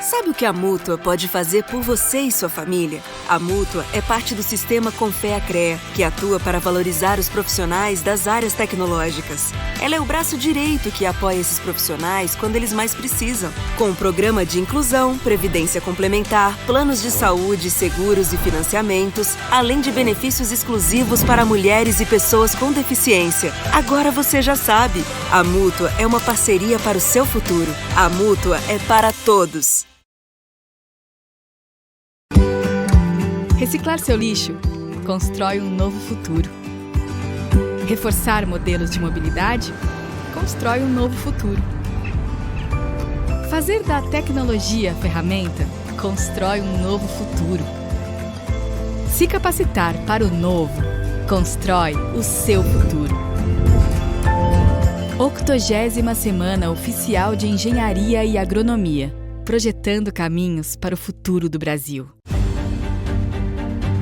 Sabe o que a Mútua pode fazer por você e sua família? A Mútua é parte do sistema Confea-CREA, que atua para valorizar os profissionais das áreas tecnológicas. Ela é o braço direito que apoia esses profissionais quando eles mais precisam. Com um programa de inclusão, previdência complementar, planos de saúde, seguros e financiamentos, além de benefícios exclusivos para mulheres e pessoas com deficiência. Agora você já sabe, a Mútua é uma parceria para o seu futuro. A Mútua é para todos. Reciclar seu lixo constrói um novo futuro. Reforçar modelos de mobilidade constrói um novo futuro. Fazer da tecnologia ferramenta constrói um novo futuro. Se capacitar para o novo constrói o seu futuro. 80ª Semana Oficial de Engenharia e Agronomia, projetando caminhos para o futuro do Brasil.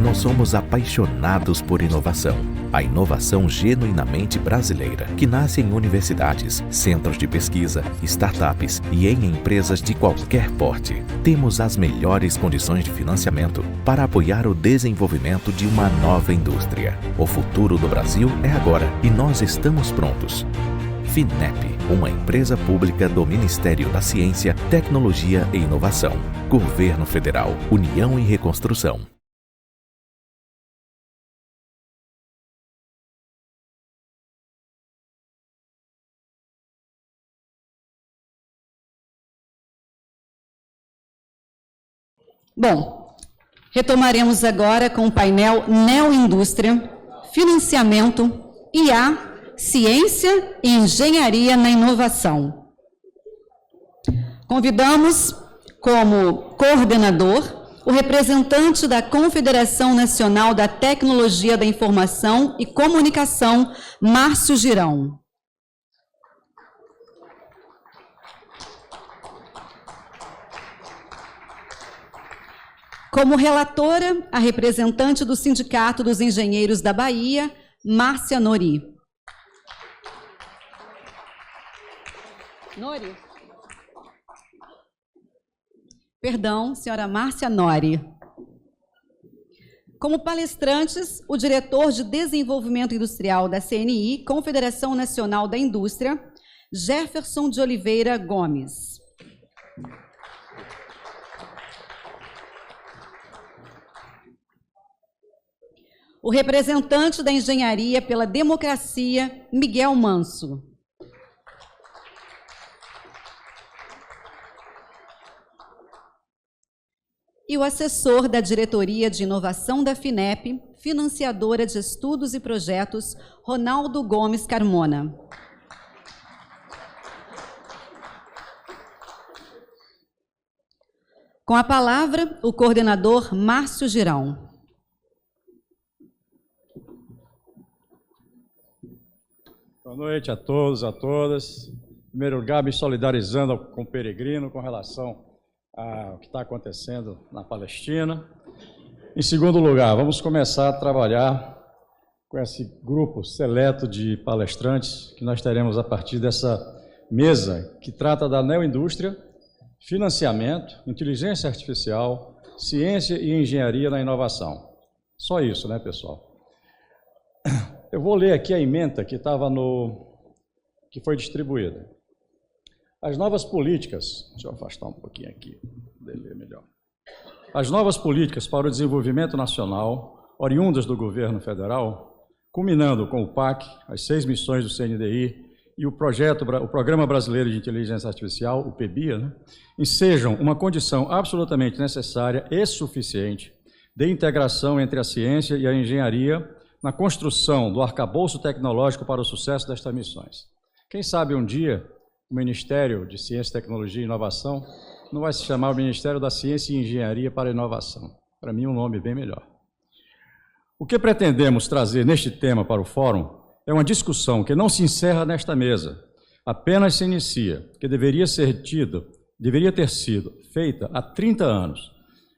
Nós somos apaixonados por inovação. A inovação genuinamente brasileira, que nasce em universidades, centros de pesquisa, startups e em empresas de qualquer porte. Temos as melhores condições de financiamento para apoiar o desenvolvimento de uma nova indústria. O futuro do Brasil é agora e nós estamos prontos. FINEP, uma empresa pública do Ministério da Ciência, Tecnologia e Inovação. Governo Federal, União e Reconstrução. Bom, retomaremos agora com o painel Neoindústria, Financiamento, IA, Ciência e Engenharia na Inovação. Convidamos como coordenador o representante da Confederação Nacional da Tecnologia da Informação e Comunicação, Márcio Girão. Como relatora, a representante do Sindicato dos Engenheiros da Bahia, Márcia Nori. Nori? Perdão, senhora Márcia Nori. Como palestrantes, o diretor de Desenvolvimento Industrial da CNI, Confederação Nacional da Indústria, Jefferson de Oliveira Gomes. O representante da Engenharia pela Democracia, Miguel Manso. E o assessor da Diretoria de Inovação da FINEP, financiadora de estudos e projetos, Ronaldo Gomes Carmona. Com a palavra, o coordenador Márcio Girão. Boa noite a todos, a todas. Em primeiro lugar, me solidarizando com o Peregrino com relação ao que está acontecendo na Palestina. Em segundo lugar, vamos começar a trabalhar com esse grupo seleto de palestrantes que nós teremos a partir dessa mesa que trata da neoindústria, financiamento, inteligência artificial, ciência e engenharia na inovação. Só isso, né, pessoal? Eu vou ler aqui a ementa que que foi distribuída. As novas políticas, deixa eu afastar um pouquinho aqui, poder ler melhor. As novas políticas para o desenvolvimento nacional, oriundas do governo federal, culminando com o PAC, as 6 missões do CNDI e o Programa Brasileiro de Inteligência Artificial, o PBIA, né, ensejam uma condição absolutamente necessária e suficiente de integração entre a ciência e a engenharia na construção do arcabouço tecnológico para o sucesso destas missões. Quem sabe um dia o Ministério de Ciência, Tecnologia e Inovação não vai se chamar o Ministério da Ciência e Engenharia para a Inovação. Para mim, um nome bem melhor. O que pretendemos trazer neste tema para o Fórum é uma discussão que não se encerra nesta mesa, apenas se inicia, que deveria ter sido feita há 30 anos,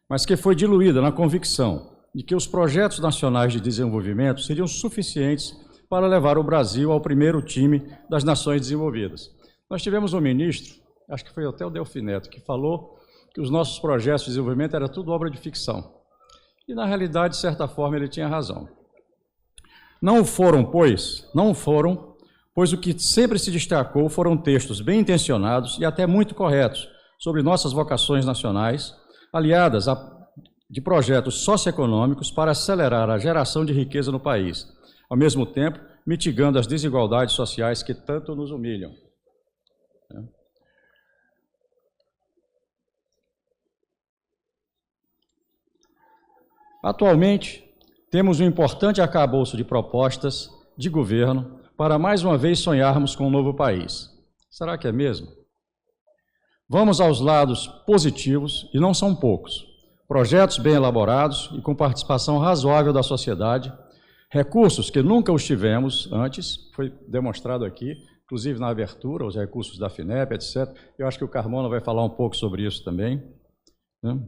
mas que foi diluída na convicção de que os projetos nacionais de desenvolvimento seriam suficientes para levar o Brasil ao primeiro time das nações desenvolvidas. Nós tivemos um ministro, acho que foi até o Delfim Neto, que falou que os nossos projetos de desenvolvimento eram tudo obra de ficção. E, na realidade, de certa forma, ele tinha razão. Não foram, pois o que sempre se destacou foram textos bem intencionados e até muito corretos sobre nossas vocações nacionais, aliadas de projetos socioeconômicos para acelerar a geração de riqueza no país, ao mesmo tempo mitigando as desigualdades sociais que tanto nos humilham. Atualmente, temos um importante arcabouço de propostas de governo para mais uma vez sonharmos com um novo país. Será que é mesmo? Vamos aos lados positivos, e não são poucos. Projetos bem elaborados e com participação razoável da sociedade, recursos que nunca os tivemos antes, foi demonstrado aqui, inclusive na abertura, os recursos da FINEP, etc. Eu acho que o Carmona vai falar um pouco sobre isso também, né?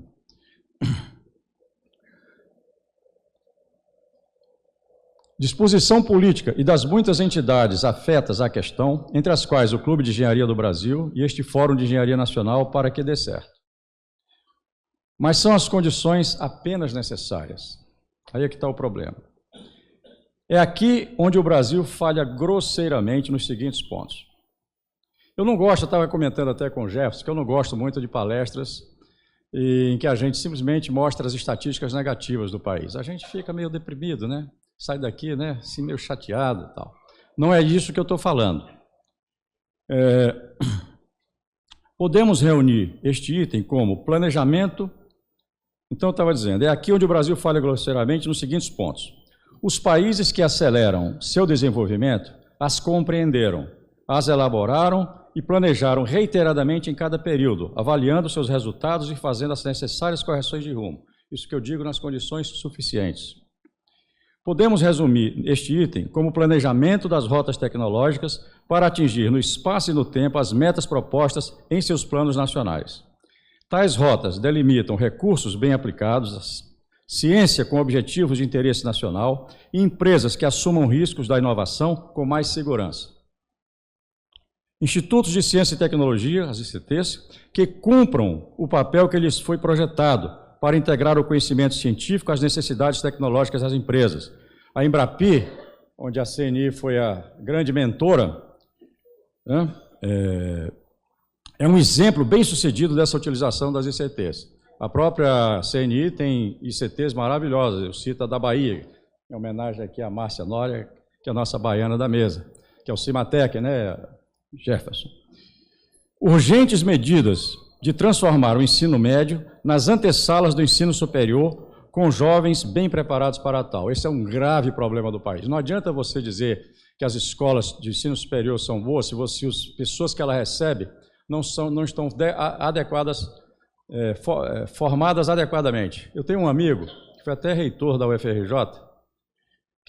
Disposição política e das muitas entidades afetas à questão, entre as quais o Clube de Engenharia do Brasil e este Fórum de Engenharia Nacional, para que dê certo. Mas são as condições apenas necessárias. Aí é que está o problema. É aqui onde o Brasil falha grosseiramente nos seguintes pontos. Eu não gosto, eu estava comentando até com o Jefferson, que eu não gosto muito de palestras em que a gente simplesmente mostra as estatísticas negativas do país. A gente fica meio deprimido, né? Sai daqui, né, assim, meio chateado e tal. Não é isso que eu estou falando. Podemos reunir este item como planejamento. Então, eu estava dizendo, é aqui onde o Brasil falha grosseiramente nos seguintes pontos. Os países que aceleram seu desenvolvimento as compreenderam, as elaboraram e planejaram reiteradamente em cada período, avaliando seus resultados e fazendo as necessárias correções de rumo. Isso que eu digo nas condições suficientes. Podemos resumir este item como planejamento das rotas tecnológicas para atingir no espaço e no tempo as metas propostas em seus planos nacionais. Tais rotas delimitam recursos bem aplicados, ciência com objetivos de interesse nacional e empresas que assumam riscos da inovação com mais segurança. Institutos de Ciência e Tecnologia, as ICTs, que cumpram o papel que lhes foi projetado para integrar o conhecimento científico às necessidades tecnológicas das empresas. A Embrapi, onde a CNI foi a grande mentora, né, é um exemplo bem sucedido dessa utilização das ICTs. A própria CNI tem ICTs maravilhosas, eu cito a da Bahia, em homenagem aqui a Márcia Nória, que é a nossa baiana da mesa, que é o Cimatec, né, Jefferson. Urgentes medidas de transformar o ensino médio nas antessalas do ensino superior com jovens bem preparados para tal. Esse é um grave problema do país. Não adianta você dizer que as escolas de ensino superior são boas se as pessoas que ela recebe não estão adequadas, formadas adequadamente. Eu tenho um amigo, que foi até reitor da UFRJ,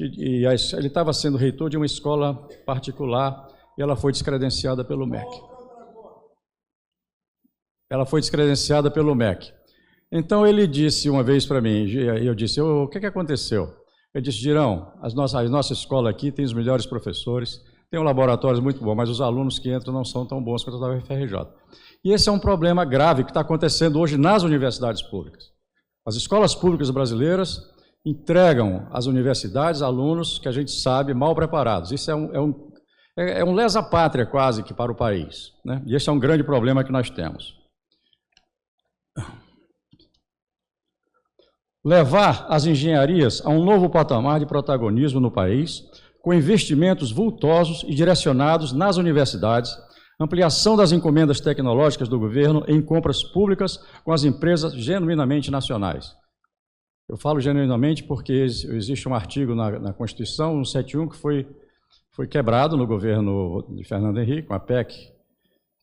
ele estava sendo reitor de uma escola particular e ela foi descredenciada pelo MEC. Ela foi descredenciada pelo MEC. Então, ele disse uma vez para mim, eu disse, o que aconteceu? Ele disse, Girão, a nossa escola aqui tem os melhores professores, tem um laboratório muito bom, mas os alunos que entram não são tão bons quanto a da UFRJ. E esse é um problema grave que está acontecendo hoje nas universidades públicas. As escolas públicas brasileiras entregam às universidades alunos que a gente sabe mal preparados. Isso é um lesa-pátria quase que para o país, né? E esse é um grande problema que nós temos. Levar as engenharias a um novo patamar de protagonismo no país, com investimentos vultosos e direcionados nas universidades, ampliação das encomendas tecnológicas do governo em compras públicas com as empresas genuinamente nacionais. Eu falo genuinamente porque existe um artigo na Constituição, 171, que foi quebrado no governo de Fernando Henrique, com a PEC,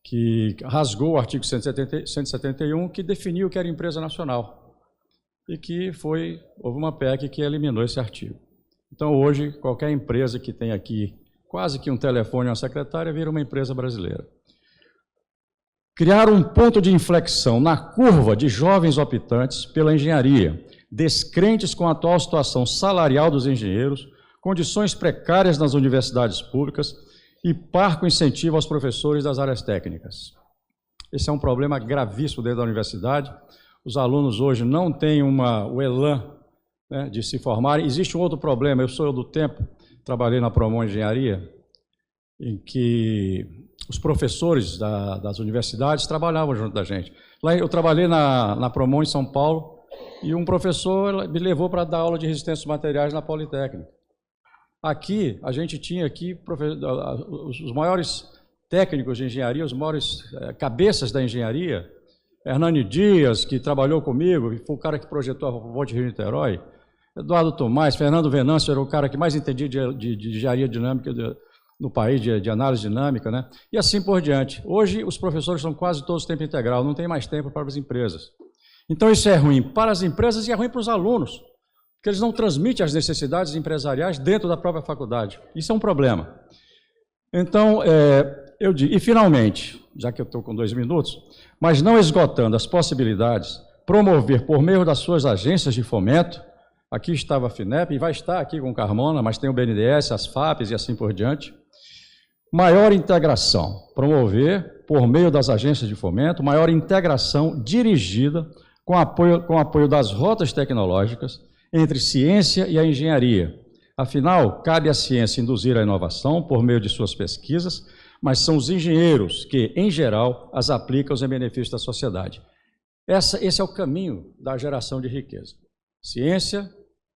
que rasgou o artigo 171, que definiu o que era empresa nacional. E que houve uma PEC que eliminou esse artigo. Então, hoje, qualquer empresa que tem aqui quase que um telefone e uma secretária vira uma empresa brasileira. Criar um ponto de inflexão na curva de jovens optantes pela engenharia, descrentes com a atual situação salarial dos engenheiros, condições precárias nas universidades públicas e parco incentivo aos professores das áreas técnicas. Esse é um problema gravíssimo dentro da universidade. Os alunos hoje não têm o elan, né, de se formarem. Existe um outro problema, eu sou do tempo, trabalhei na Promon Engenharia, em que os professores das universidades trabalhavam junto da gente. Lá eu trabalhei na Promon em São Paulo, e um professor me levou para dar aula de resistência dos materiais na Politécnica. Aqui, a gente tinha aqui os maiores técnicos de engenharia, os maiores cabeças da engenharia. Hernani Dias, que trabalhou comigo, foi o cara que projetou a Ponte Rio-Niterói. Eduardo Tomás, Fernando Venâncio era o cara que mais entendia de engenharia dinâmica no país, de análise dinâmica, né? E assim por diante. Hoje, os professores são quase todos tempo integral, não tem mais tempo para as empresas. Então, isso é ruim para as empresas e é ruim para os alunos, porque eles não transmitem as necessidades empresariais dentro da própria faculdade. Isso é um problema. Então, eu digo, e finalmente, já que eu estou com 2 minutos, mas não esgotando as possibilidades, promover por meio das suas agências de fomento, aqui estava a FINEP, e vai estar aqui com o Carmona, mas tem o BNDES, as FAPES e assim por diante, maior integração, promover por meio das agências de fomento, maior integração dirigida com apoio das rotas tecnológicas entre ciência e a engenharia. Afinal, cabe à ciência induzir a inovação por meio de suas pesquisas, mas são os engenheiros que, em geral, as aplicam em benefício da sociedade. Esse é o caminho da geração de riqueza. Ciência,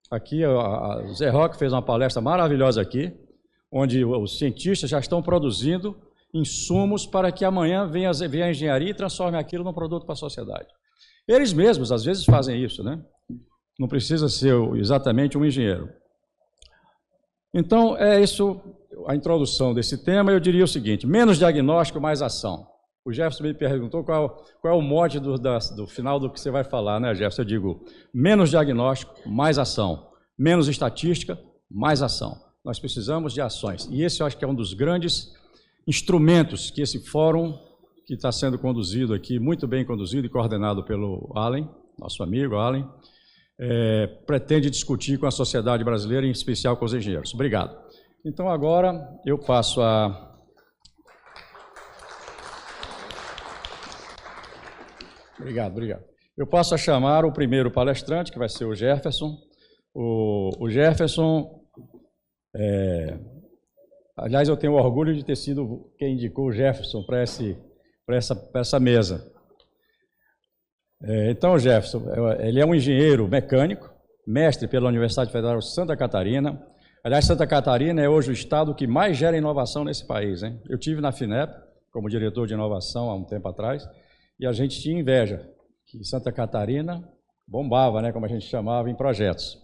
aqui o Zé Roque fez uma palestra maravilhosa aqui, onde os cientistas já estão produzindo insumos para que amanhã venha a engenharia e transforme aquilo num produto para a sociedade. Eles mesmos, às vezes, fazem isso, né? Não precisa ser exatamente um engenheiro. Então, é isso a introdução desse tema. Eu diria o seguinte: menos diagnóstico, mais ação. O Jefferson me perguntou qual é o mote do final do que você vai falar, né, Jefferson? Eu digo, menos diagnóstico, mais ação. Menos estatística, mais ação. Nós precisamos de ações. E esse eu acho que é um dos grandes instrumentos que esse fórum, que está sendo conduzido aqui, muito bem conduzido e coordenado pelo Allen, nosso amigo Allen, pretende discutir com a sociedade brasileira, em especial com os engenheiros. Obrigado. Então, agora, eu passo a... Obrigado. Eu passo a chamar o primeiro palestrante, que vai ser o Jefferson. O Jefferson... Aliás, eu tenho orgulho de ter sido quem indicou o Jefferson para essa mesa. Então, Jefferson, ele é um engenheiro mecânico, mestre pela Universidade Federal de Santa Catarina. Aliás, Santa Catarina é hoje o estado que mais gera inovação nesse país, hein? Eu tive na FINEP como diretor de inovação há um tempo atrás, e a gente tinha inveja que Santa Catarina bombava, né, como a gente chamava, em projetos.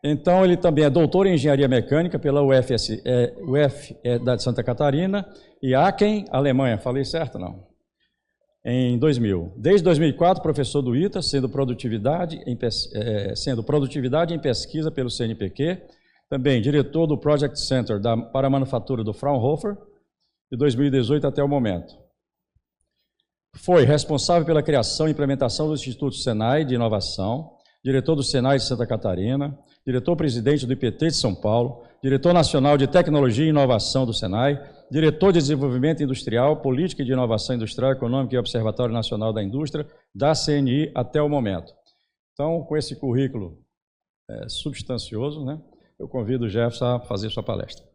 Então, ele também é doutor em engenharia mecânica pela UF de Santa Catarina e Aachen, Alemanha. Falei certo, não? Em 2000. Desde 2004, professor do ITA, sendo produtividade em pesquisa pelo CNPq. Também diretor do Project Center para a manufatura do Fraunhofer, de 2018 até o momento. Foi responsável pela criação e implementação do Instituto Senai de Inovação, diretor do Senai de Santa Catarina, diretor-presidente do IPT de São Paulo, diretor nacional de Tecnologia e Inovação do Senai, diretor de Desenvolvimento Industrial, Política de Inovação Industrial, Econômica e Observatório Nacional da Indústria, da CNI até o momento. Então, com esse currículo substancioso, né, eu convido o Jefferson a fazer sua palestra.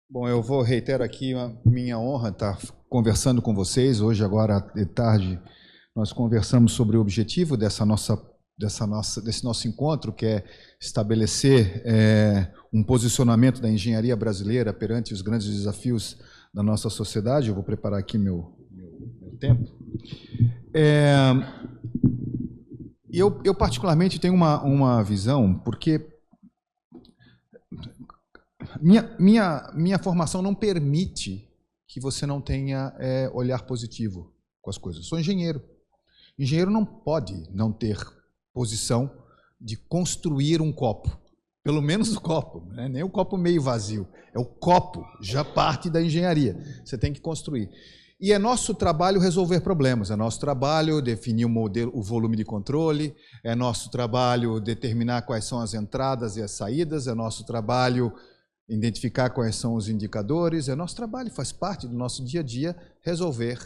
Bom, eu vou reiterar aqui a minha honra estar conversando com vocês. Hoje, agora de tarde, nós conversamos sobre o objetivo desse nosso encontro, que é estabelecer um posicionamento da engenharia brasileira perante os grandes desafios da nossa sociedade. Eu vou preparar aqui meu tempo. Eu particularmente tenho uma visão, porque minha formação não permite que você não tenha olhar positivo com as coisas. Eu sou engenheiro. Engenheiro não pode não ter posição de construir um copo. Pelo menos o copo, né? Nem o copo meio vazio. É o copo, já parte da engenharia. Você tem que construir. E é nosso trabalho resolver problemas, é nosso trabalho definir o modelo, o volume de controle, é nosso trabalho determinar quais são as entradas e as saídas, é nosso trabalho identificar quais são os indicadores, é nosso trabalho, faz parte do nosso dia a dia resolver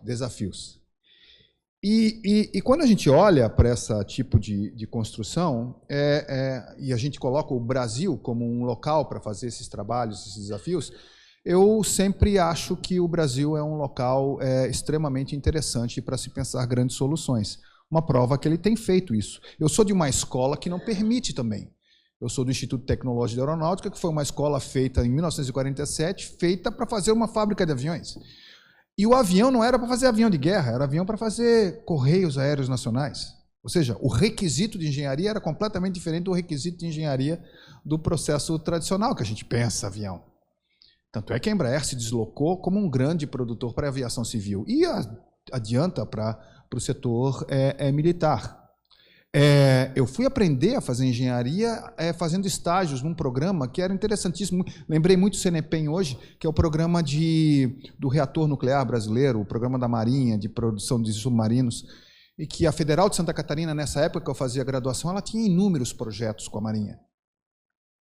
desafios. E quando a gente olha para esse tipo de construção, e a gente coloca o Brasil como um local para fazer esses trabalhos, esses desafios, eu sempre acho que o Brasil é um local extremamente interessante para se pensar grandes soluções. Uma prova que ele tem feito isso. Eu sou de uma escola que não permite também. Eu sou do Instituto Tecnológico de Aeronáutica, que foi uma escola feita em 1947, feita para fazer uma fábrica de aviões. E o avião não era para fazer avião de guerra, era avião para fazer correios aéreos nacionais. Ou seja, o requisito de engenharia era completamente diferente do requisito de engenharia do processo tradicional que a gente pensa avião. Tanto é que a Embraer se deslocou como um grande produtor para a aviação civil e adianta para o setor militar. Eu fui aprender a fazer engenharia fazendo estágios num programa que era interessantíssimo. Lembrei muito do CNPEM hoje, que é o programa do reator nuclear brasileiro, o programa da Marinha, de produção de submarinos, e que a Federal de Santa Catarina, nessa época que eu fazia graduação, ela tinha inúmeros projetos com a Marinha.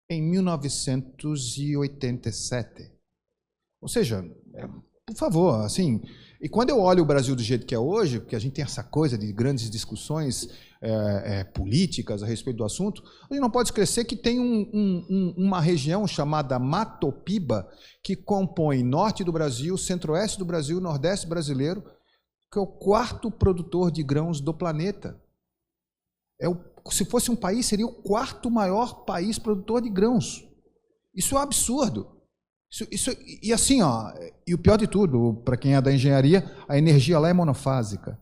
Em 1987. Ou seja, por favor, assim... E quando eu olho o Brasil do jeito que é hoje, porque a gente tem essa coisa de grandes discussões políticas a respeito do assunto, a gente não pode esquecer que tem uma região chamada Matopiba, que compõe norte do Brasil, centro-oeste do Brasil, nordeste brasileiro, que é o 4º produtor de grãos do planeta. Se fosse um país, seria o 4º maior país produtor de grãos. Isso é um absurdo. E assim, e o pior de tudo, para quem é da engenharia, a energia lá é monofásica,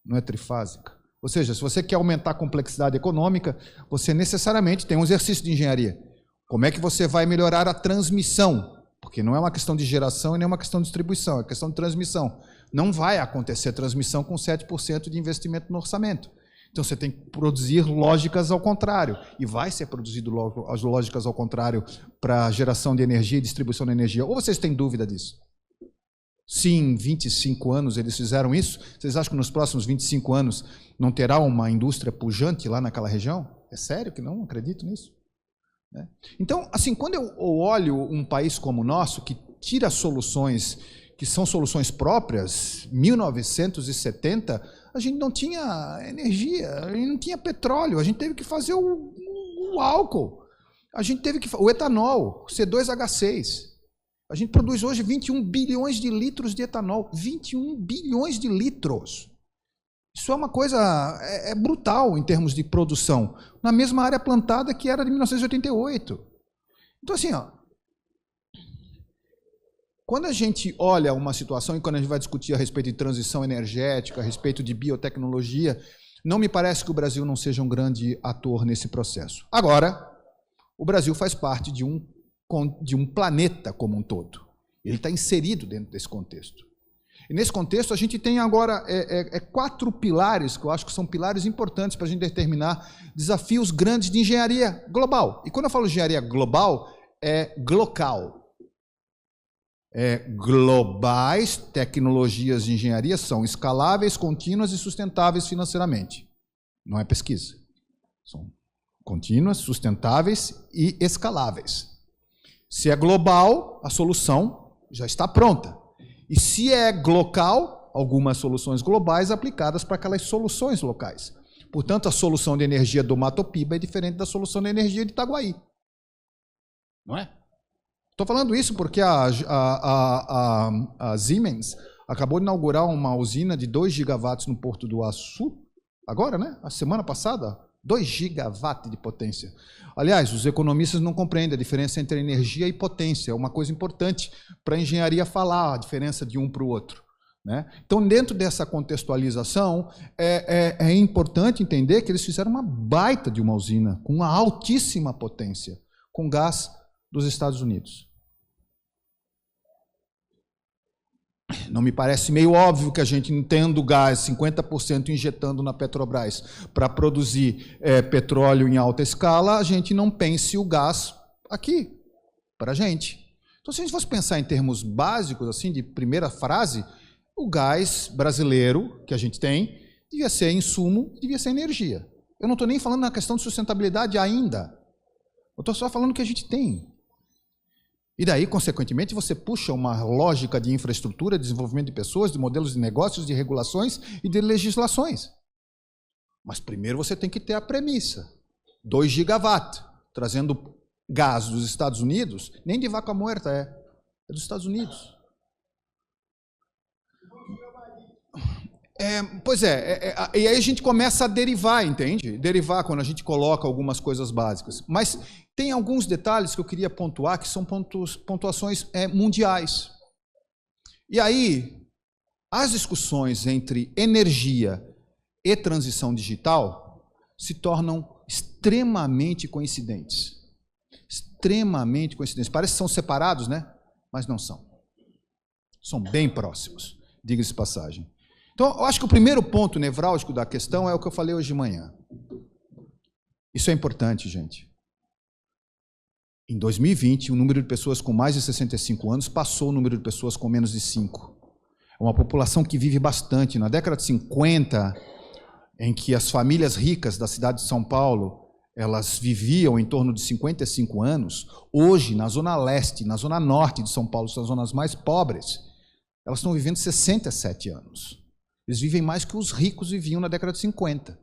não é trifásica. Ou seja, se você quer aumentar a complexidade econômica, você necessariamente tem um exercício de engenharia. Como é que você vai melhorar a transmissão? Porque não é uma questão de geração e nem uma questão de distribuição, é questão de transmissão. Não vai acontecer transmissão com 7% de investimento no orçamento. Então você tem que produzir lógicas ao contrário. E vai ser produzido as lógicas ao contrário para geração de energia e distribuição de energia. Ou vocês têm dúvida disso? Se em 25 anos eles fizeram isso, vocês acham que nos próximos 25 anos não terá uma indústria pujante lá naquela região? É sério que não acredito nisso? Então, assim, quando eu olho um país como o nosso, que tira soluções que são soluções próprias, 1970, a gente não tinha energia, a gente não tinha petróleo, a gente teve que fazer o álcool, a gente teve que o etanol, C2H6. A gente produz hoje 21 bilhões de litros de etanol, 21 bilhões de litros. Isso é uma coisa brutal em termos de produção, na mesma área plantada que era de 1988. Então, assim, quando a gente olha uma situação e quando a gente vai discutir a respeito de transição energética, a respeito de biotecnologia, não me parece que o Brasil não seja um grande ator nesse processo. Agora, o Brasil faz parte de um planeta como um todo. Ele está inserido dentro desse contexto. E nesse contexto a gente tem agora 4 pilares, que eu acho que são pilares importantes para a gente determinar desafios grandes de engenharia global. E quando eu falo engenharia global, é glocal. Globais tecnologias de engenharia são escaláveis, contínuas e sustentáveis financeiramente. Não é pesquisa. São contínuas, sustentáveis e escaláveis. Se é global, a solução já está pronta. E se é local, algumas soluções globais aplicadas para aquelas soluções locais. Portanto, a solução de energia do Matopiba é diferente da solução de energia de Itaguaí. Não é? Estou falando isso porque a Siemens acabou de inaugurar uma usina de 2 gigawatts no Porto do Açu, agora, né? A semana passada, 2 gigawatts de potência. Aliás, os economistas não compreendem a diferença entre energia e potência. É uma coisa importante para a engenharia falar a diferença de um para o outro. Né? Então, dentro dessa contextualização, é importante entender que eles fizeram uma baita de uma usina com uma altíssima potência, com gás dos Estados Unidos. Não me parece meio óbvio que a gente, tendo gás 50% injetando na Petrobras para produzir petróleo em alta escala, a gente não pense o gás aqui, para a gente. Então, se a gente fosse pensar em termos básicos, assim, de primeira frase, O gás brasileiro que a gente tem devia ser insumo, devia ser energia. Eu não estou nem falando na questão de sustentabilidade ainda. Eu estou só falando que a gente tem. E daí, consequentemente, você puxa uma lógica de infraestrutura, de desenvolvimento de pessoas, de modelos de negócios, de regulações e de legislações. Mas primeiro você tem que ter a premissa. 2 gigawatts, trazendo gás dos Estados Unidos, nem de vaca morta é dos Estados Unidos. Pois é, e aí a gente começa a derivar, entende? Derivar quando a gente coloca algumas coisas básicas. Mas tem alguns detalhes que eu queria pontuar, que são pontuações mundiais. E aí, as discussões entre energia e transição digital se tornam extremamente coincidentes. Extremamente coincidentes. Parece que são separados, né? Mas não são. São bem próximos, diga-se de passagem. Então, eu acho que o primeiro ponto nevrálgico da questão é o que eu falei hoje de manhã. Isso é importante, gente. Em 2020, o número de pessoas com mais de 65 anos passou o número de pessoas com menos de 5. É uma população que vive bastante. Na década de 50, em que as famílias ricas da cidade de São Paulo, elas viviam em torno de 55 anos, hoje, na zona leste, na zona norte de São Paulo, são as zonas mais pobres, elas estão vivendo 67 anos. Eles vivem mais que os ricos viviam na década de 50,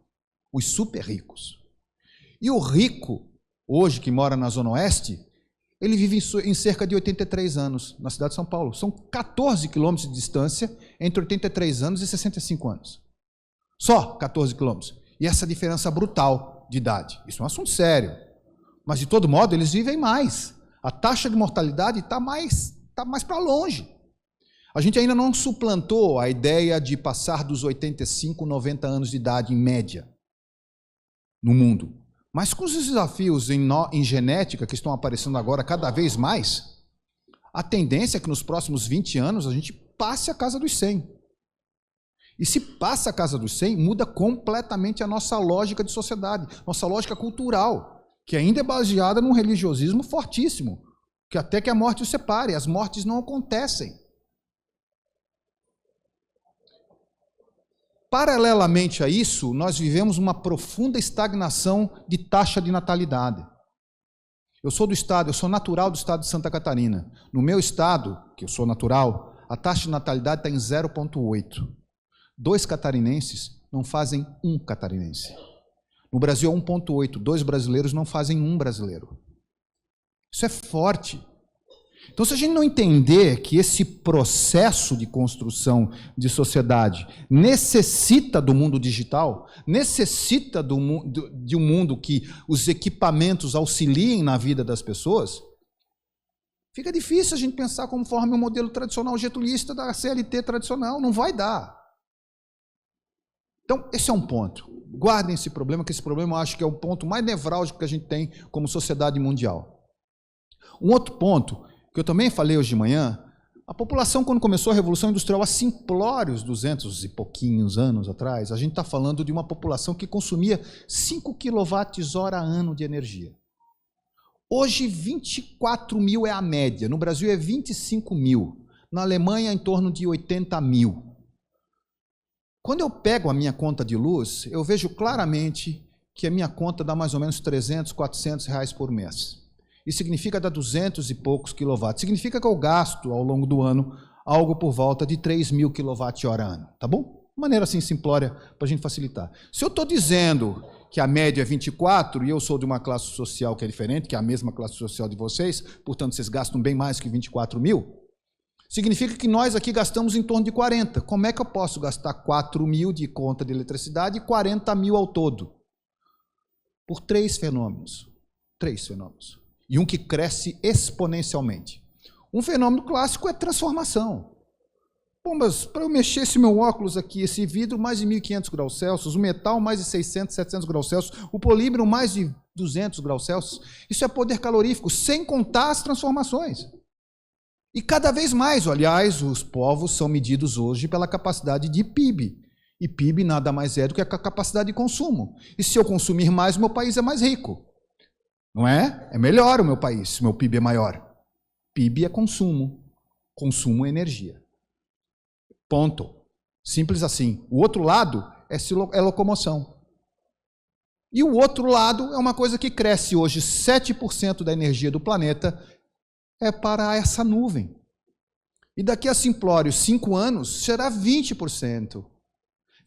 os super ricos. E o rico, hoje, que mora na Zona Oeste, ele vive em cerca de 83 anos, na cidade de São Paulo. São 14 quilômetros de distância entre 83 anos e 65 anos. Só 14 quilômetros. E essa diferença brutal de idade. Isso é um assunto sério. Mas, de todo modo, eles vivem mais. A taxa de mortalidade está mais para longe. A gente ainda não suplantou a ideia de passar dos 85, 90 anos de idade em média no mundo. Mas com os desafios em genética que estão aparecendo agora cada vez mais, a tendência é que nos próximos 20 anos a gente passe a casa dos 100. E se passa a casa dos 100, muda completamente a nossa lógica de sociedade, nossa lógica cultural, que ainda é baseada num religiosismo fortíssimo, que até que a morte os separe, as mortes não acontecem. Paralelamente a isso, nós vivemos uma profunda estagnação de taxa de natalidade. Eu sou natural do estado de Santa Catarina. No meu estado, que eu sou natural, a taxa de natalidade está em 0,8. 2 catarinenses não fazem 1 catarinense. No Brasil é 1,8. 2 brasileiros não fazem 1 brasileiro. Isso é forte. Então, se a gente não entender que esse processo de construção de sociedade necessita do mundo digital, necessita de um mundo que os equipamentos auxiliem na vida das pessoas, fica difícil a gente pensar conforme o modelo tradicional getulista da CLT tradicional. Não vai dar. Então, esse é um ponto. Guardem esse problema, que esse problema eu acho que é o ponto mais nevrálgico que a gente tem como sociedade mundial. Um outro ponto que eu também falei hoje de manhã, a população, quando começou a Revolução Industrial, há simplórios 200 e pouquinhos anos atrás, a gente está falando de uma população que consumia 5 kWh ano de energia. Hoje, 24 mil é a média, no Brasil é 25 mil, na Alemanha em torno de 80 mil. Quando eu pego a minha conta de luz, eu vejo claramente que a minha conta dá mais ou menos 300, 400 reais por mês. Isso significa dar 200 e poucos quilowatts. Significa que eu gasto ao longo do ano algo por volta de 3 mil kWh ano, tá bom? De maneira assim simplória para a gente facilitar. Se eu estou dizendo que a média é 24 e eu sou de uma classe social que é diferente, que é a mesma classe social de vocês, portanto vocês gastam bem mais que 24 mil, significa que nós aqui gastamos em torno de 40. Como é que eu posso gastar 4 mil de conta de eletricidade e 40 mil ao todo? Por 3 fenômenos. 3 fenômenos. E um que cresce exponencialmente. Um fenômeno clássico é transformação. Bom, mas para eu mexer esse meu óculos aqui, esse vidro, mais de 1.500 graus Celsius, o metal, mais de 600, 700 graus Celsius, o polímero, mais de 200 graus Celsius, isso é poder calorífico, sem contar as transformações. E cada vez mais, aliás, os povos são medidos hoje pela capacidade de PIB. E PIB nada mais é do que a capacidade de consumo. E se eu consumir mais, meu país é mais rico. Não é? É melhor o meu país, se o meu PIB é maior. PIB é consumo. Consumo é energia. Ponto. Simples assim. O outro lado é locomoção. E o outro lado é uma coisa que cresce hoje. 7% da energia do planeta é para essa nuvem. E daqui a simplório 5 anos, será 20%.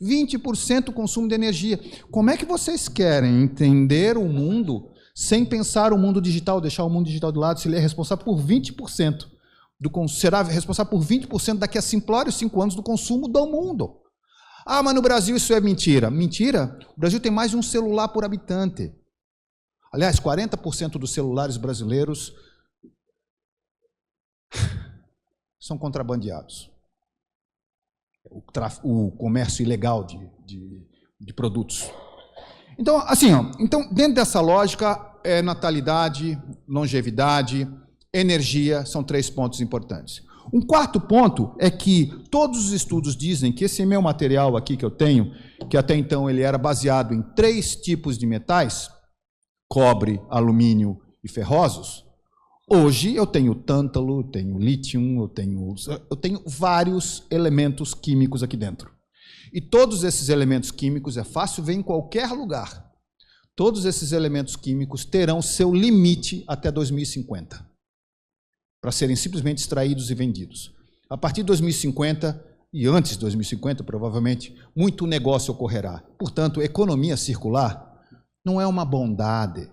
20% consumo de energia. Como é que vocês querem entender o mundo sem pensar o mundo digital, deixar o mundo digital de lado, se ele é responsável por 20%, será responsável por 20% daqui a simplórios 5 anos do consumo do mundo? Ah, mas no Brasil isso é mentira. Mentira? O Brasil tem mais de um celular por habitante. Aliás, 40% dos celulares brasileiros são contrabandeados. O comércio ilegal de produtos. Então, assim, então, dentro dessa lógica, natalidade, longevidade, energia, são 3 pontos importantes. Um quarto ponto é que todos os estudos dizem que esse meu material aqui que eu tenho, que até então ele era baseado em 3 tipos de metais, cobre, alumínio e ferrosos, hoje eu tenho tântalo, eu tenho lítio, eu tenho vários elementos químicos aqui dentro. E todos esses elementos químicos, é fácil ver em qualquer lugar, todos esses elementos químicos terão seu limite até 2050, para serem simplesmente extraídos e vendidos. A partir de 2050, e antes de 2050, provavelmente, muito negócio ocorrerá. Portanto, economia circular não é uma bondade,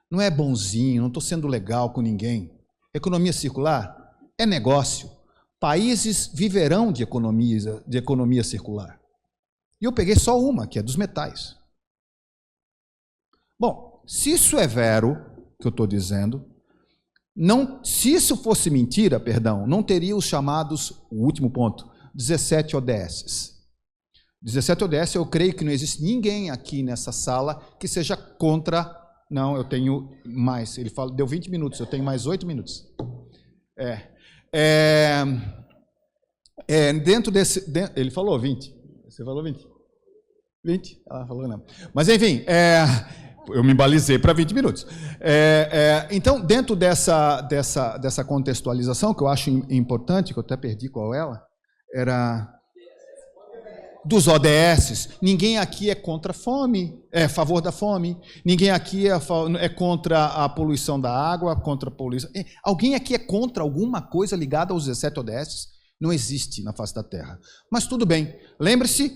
não é bonzinho, não estou sendo legal com ninguém. Economia circular é negócio. Países viverão de economia circular. E eu peguei só uma, que é dos metais. Bom, se isso é vero, que eu estou dizendo, se isso fosse mentira, não teria os chamados, o último ponto, 17 ODS. 17 ODS, eu creio que não existe ninguém aqui nessa sala que seja contra. Não, eu tenho mais. Ele fala, deu 20 minutos, eu tenho mais 8 minutos. Dentro desse. Ele falou 20. Você falou 20? 20? Ela falou não. Mas, enfim, eu me balizei para 20 minutos. Então, dentro dessa contextualização, que eu acho importante, que eu até perdi qual era dos ODS, ninguém aqui é contra a fome, é a favor da fome, ninguém aqui é contra a poluição da água, contra a poluição. Alguém aqui é contra alguma coisa ligada aos 17 ODS? Não existe na face da Terra. Mas tudo bem, lembre-se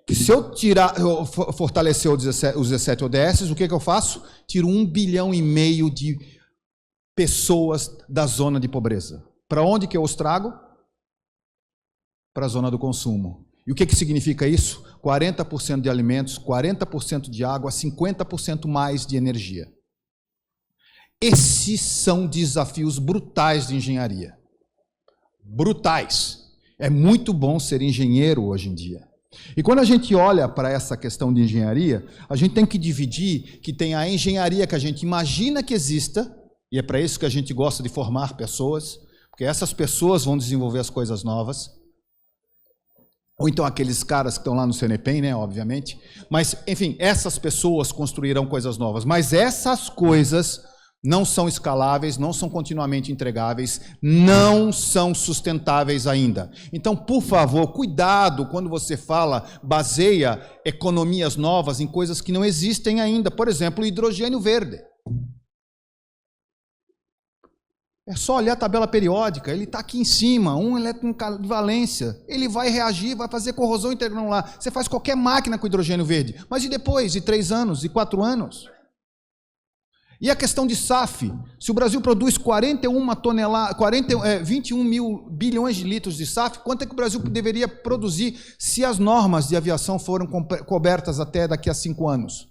que se eu fortalecer os 17 ODS, o que eu faço? Tiro 1,5 bilhão de pessoas da zona de pobreza. Para onde que eu os trago? Para a zona do consumo. E o que significa isso? 40% de alimentos, 40% de água, 50% mais de energia. Esses são desafios brutais de engenharia. Brutais. É muito bom ser engenheiro hoje em dia. E quando a gente olha para essa questão de engenharia, a gente tem que dividir que tem a engenharia que a gente imagina que exista, e é para isso que a gente gosta de formar pessoas, porque essas pessoas vão desenvolver as coisas novas. Ou então aqueles caras que estão lá no CNPEM, né, obviamente. Mas, enfim, essas pessoas construirão coisas novas. Mas essas coisas não são escaláveis, não são continuamente entregáveis, não são sustentáveis ainda. Então, por favor, cuidado quando você baseia economias novas em coisas que não existem ainda. Por exemplo, o hidrogênio verde. É só olhar a tabela periódica, ele está aqui em cima, um elétron de valência, ele vai reagir, vai fazer corrosão intergranular. Você faz qualquer máquina com hidrogênio verde, mas e depois, de 3 anos, de 4 anos? E a questão de SAF, se o Brasil produz 21 mil bilhões de litros de SAF, quanto é que o Brasil deveria produzir se as normas de aviação foram cobertas até daqui a 5 anos?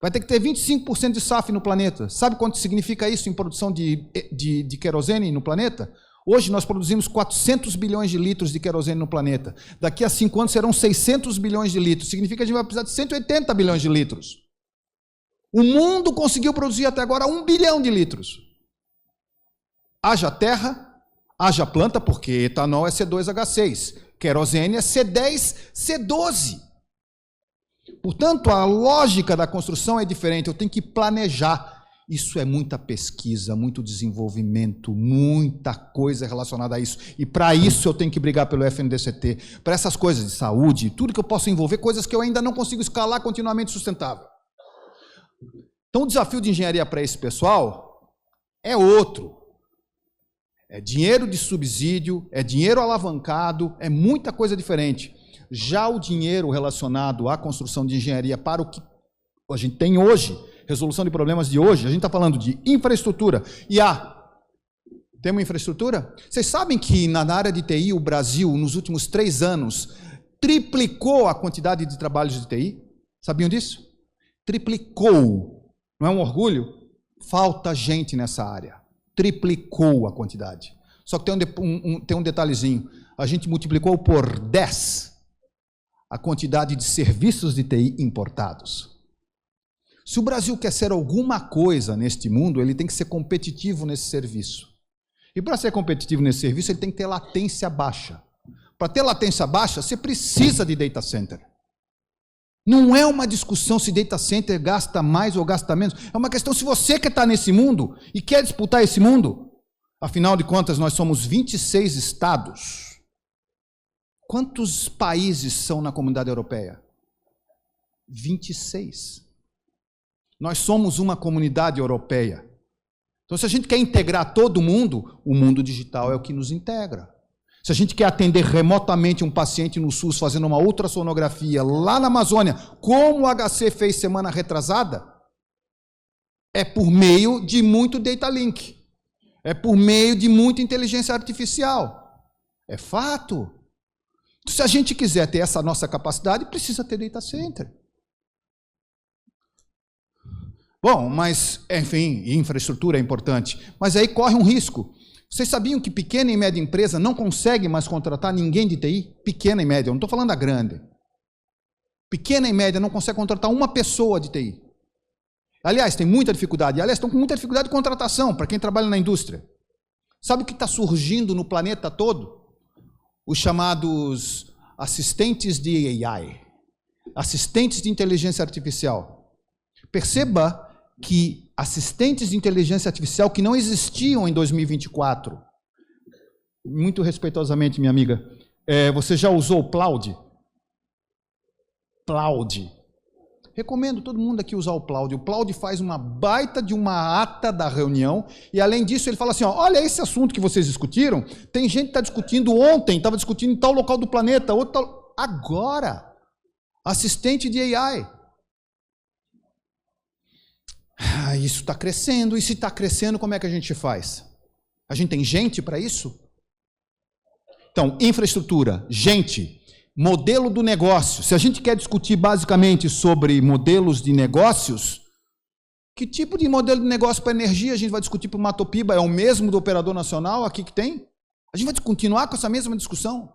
Vai ter que ter 25% de SAF no planeta. Sabe quanto significa isso em produção de querosene no planeta? Hoje nós produzimos 400 bilhões de litros de querosene no planeta. Daqui a 5 anos serão 600 bilhões de litros. Significa que a gente vai precisar de 180 bilhões de litros. O mundo conseguiu produzir até agora 1 bilhão de litros. Haja terra, haja planta, porque etanol é C2H6. Querosene é C10, C12. Portanto, a lógica da construção é diferente, eu tenho que planejar. Isso é muita pesquisa, muito desenvolvimento, muita coisa relacionada a isso. E para isso eu tenho que brigar pelo FNDCT, para essas coisas de saúde, tudo que eu posso envolver, coisas que eu ainda não consigo escalar continuamente sustentável. Então o desafio de engenharia para esse pessoal é outro. É dinheiro de subsídio, é dinheiro alavancado, é muita coisa diferente. Já o dinheiro relacionado à construção de engenharia para o que a gente tem hoje, resolução de problemas de hoje, a gente está falando de infraestrutura. E temos infraestrutura? Vocês sabem que na área de TI, o Brasil, nos últimos 3 anos, triplicou a quantidade de trabalhos de TI? Sabiam disso? Triplicou. Não é um orgulho? Falta gente nessa área. Triplicou a quantidade. Só que tem um detalhezinho. A gente multiplicou por 10 a quantidade de serviços de TI importados. Se o Brasil quer ser alguma coisa neste mundo, ele tem que ser competitivo nesse serviço. E para ser competitivo nesse serviço, ele tem que ter latência baixa. Para ter latência baixa, você precisa de data center. Não é uma discussão se data center gasta mais ou gasta menos. É uma questão se você quer estar nesse mundo e quer disputar esse mundo. Afinal de contas, nós somos 26 estados. Quantos países são na comunidade europeia? 26. Nós somos uma comunidade europeia. Então, se a gente quer integrar todo mundo, o mundo digital é o que nos integra. Se a gente quer atender remotamente um paciente no SUS fazendo uma ultrassonografia lá na Amazônia, como o HC fez semana retrasada, é por meio de muito data link. É por meio de muita inteligência artificial. É fato. Se a gente quiser ter essa nossa capacidade, precisa ter data center. Bom, mas, enfim, infraestrutura é importante. Mas aí corre um risco. Vocês sabiam que pequena e média empresa não consegue mais contratar ninguém de TI? Pequena e média, eu não estou falando da grande. Pequena e média não consegue contratar uma pessoa de TI. Aliás, tem muita dificuldade. Aliás, estão com muita dificuldade de contratação para quem trabalha na indústria. Sabe o que está surgindo no planeta todo? Os chamados assistentes de AI. Assistentes de inteligência artificial. Perceba que assistentes de inteligência artificial que não existiam em 2024. Muito respeitosamente, minha amiga, você já usou o Claude? Claude. Recomendo todo mundo aqui usar o Claude. O Claude faz uma baita de uma ata da reunião e, além disso, ele fala assim, ó, olha esse assunto que vocês discutiram, tem gente que está discutindo ontem, estava discutindo em tal local do planeta, outro tal... Agora, assistente de AI. Isso está crescendo, e se está crescendo, como é que a gente faz? A gente tem gente para isso? Então, infraestrutura, gente, modelo do negócio. Se a gente quer discutir basicamente sobre modelos de negócios, que tipo de modelo de negócio para energia a gente vai discutir para o Matopiba? É o mesmo do operador nacional aqui que tem? A gente vai continuar com essa mesma discussão?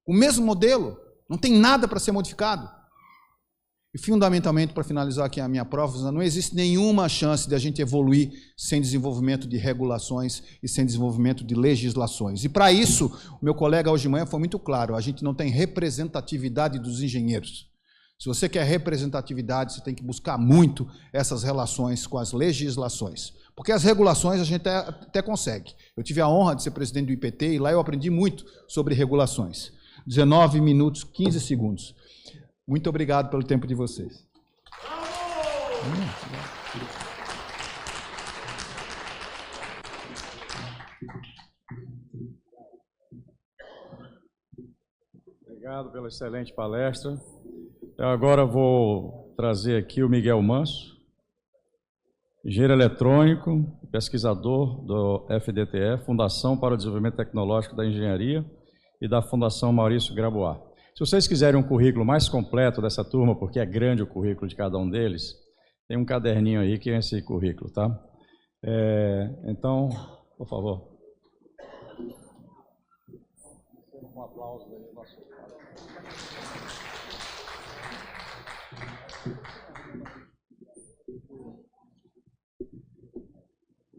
O mesmo modelo? Não tem nada para ser modificado? E, fundamentalmente, para finalizar aqui a minha prova, não existe nenhuma chance de a gente evoluir sem desenvolvimento de regulações e sem desenvolvimento de legislações. E, para isso, o meu colega hoje de manhã foi muito claro, a gente não tem representatividade dos engenheiros. Se você quer representatividade, você tem que buscar muito essas relações com as legislações. Porque as regulações a gente até consegue. Eu tive a honra de ser presidente do IPT e lá eu aprendi muito sobre regulações. 19 minutos, 15 segundos. Muito obrigado pelo tempo de vocês. Obrigado pela excelente palestra. Eu agora vou trazer aqui o Miguel Manso, engenheiro eletrônico, pesquisador do FDTE, Fundação para o Desenvolvimento Tecnológico da Engenharia, e da Fundação Maurício Grabois. Se vocês quiserem um currículo mais completo dessa turma, porque é grande o currículo de cada um deles, tem um caderninho aí que é esse currículo, tá? Então, por favor. Um aplauso aí.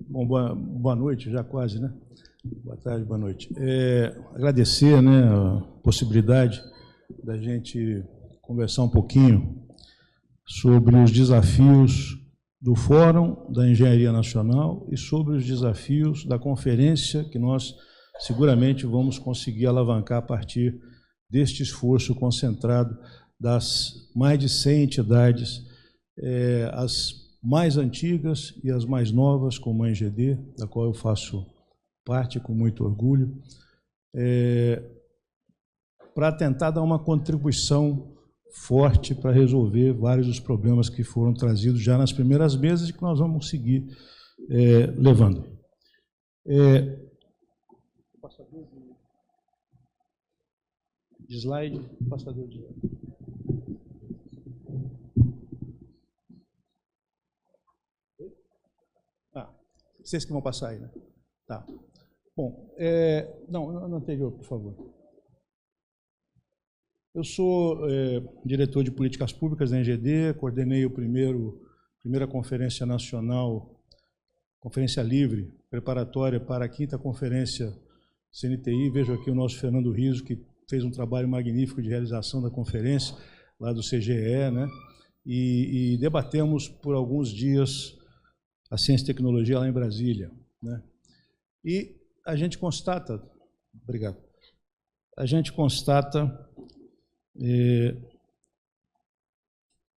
Bom, boa noite, já quase, né? Boa tarde, boa noite. Agradecer, né, a possibilidade da gente conversar um pouquinho sobre os desafios do Fórum da Engenharia Nacional e sobre os desafios da conferência que nós seguramente vamos conseguir alavancar a partir deste esforço concentrado das mais de 100 entidades, as mais antigas e as mais novas, como a ENGD, da qual eu faço parte com muito orgulho, para tentar dar uma contribuição forte para resolver vários dos problemas que foram trazidos já nas primeiras mesas e que nós vamos seguir levando. Passador de slide, passador de slide. Vocês que vão passar aí, né? Tá. Bom, não anterior, por favor. Eu sou diretor de políticas públicas da ENGD, coordenei a primeira conferência nacional, conferência livre, preparatória para a 5ª conferência CNTI. Vejo aqui o nosso Fernando Riso, que fez um trabalho magnífico de realização da conferência, lá do CGE, né? E debatemos por alguns dias a ciência e tecnologia lá em Brasília, né? E a gente constata, obrigado, a gente constata,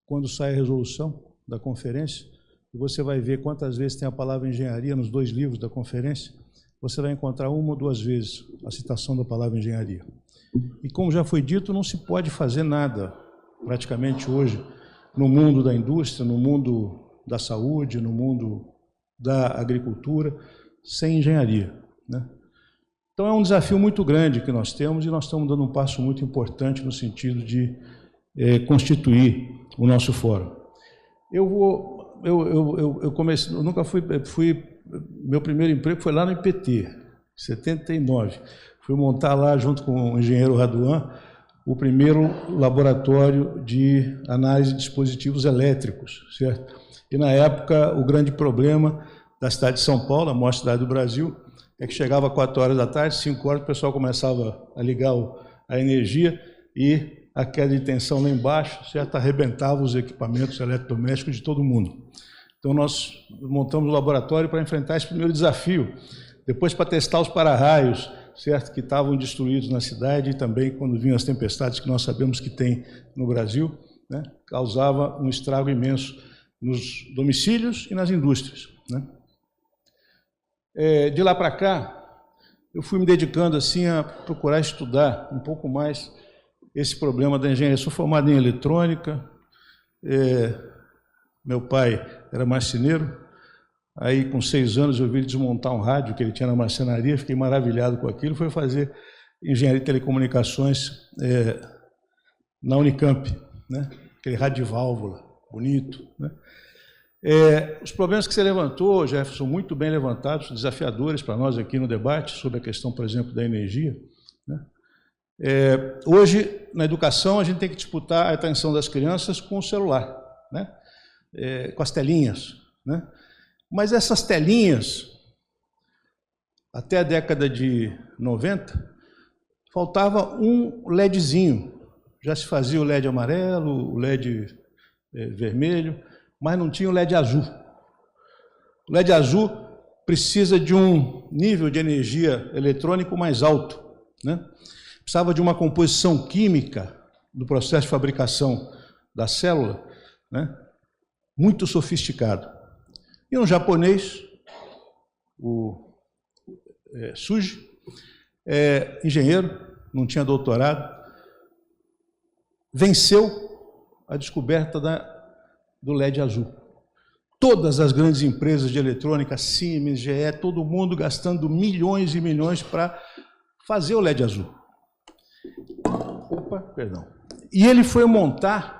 quando sai a resolução da conferência, e você vai ver quantas vezes tem a palavra engenharia nos 2 livros da conferência, você vai encontrar 1 ou 2 vezes a citação da palavra engenharia. E como já foi dito, não se pode fazer nada, praticamente hoje, no mundo da indústria, no mundo da saúde, no mundo da agricultura, sem engenharia, né? Então é um desafio muito grande que nós temos e nós estamos dando um passo muito importante no sentido de constituir o nosso fórum. Eu comecei, eu nunca meu primeiro emprego foi lá no IPT, em 79. Fui montar lá, junto com o engenheiro Raduan, o primeiro laboratório de análise de dispositivos elétricos, certo? E, na época, o grande problema da cidade de São Paulo, a maior cidade do Brasil, é que chegava 4 horas da tarde, 5 horas, o pessoal começava a ligar a energia e a queda de tensão lá embaixo, certo? Arrebentava os equipamentos eletrodomésticos de todo mundo. Então, nós montamos o laboratório para enfrentar esse primeiro desafio, depois para testar os para-raios, certo? Que estavam destruídos na cidade e também quando vinham as tempestades que nós sabemos que tem no Brasil, né? Causava um estrago imenso nos domicílios e nas indústrias, né? De lá para cá, eu fui me dedicando assim a procurar estudar um pouco mais esse problema da engenharia. Eu sou formado em eletrônica, meu pai era marceneiro, aí com 6 anos eu vi ele desmontar um rádio que ele tinha na marcenaria, fiquei maravilhado com aquilo, fui fazer engenharia de telecomunicações na Unicamp, né? Aquele rádio de válvula, bonito, né? Os problemas que você levantou, Jefferson, muito bem levantados, desafiadores para nós aqui no debate, sobre a questão, por exemplo, da energia, né? Hoje, na educação, a gente tem que disputar a atenção das crianças com o celular, né? Com as telinhas, né? Mas essas telinhas, até a década de 90, faltava um LEDzinho. Já se fazia o LED amarelo, o LED vermelho, mas não tinha o LED azul. O LED azul precisa de um nível de energia eletrônico mais alto, né? Precisava de uma composição química do processo de fabricação da célula, né? Muito sofisticado. E um japonês, o Suji, engenheiro, não tinha doutorado, venceu a descoberta do LED azul. Todas as grandes empresas de eletrônica, Siemens, GE, todo mundo gastando milhões e milhões para fazer o LED azul. Opa, perdão. E ele foi montar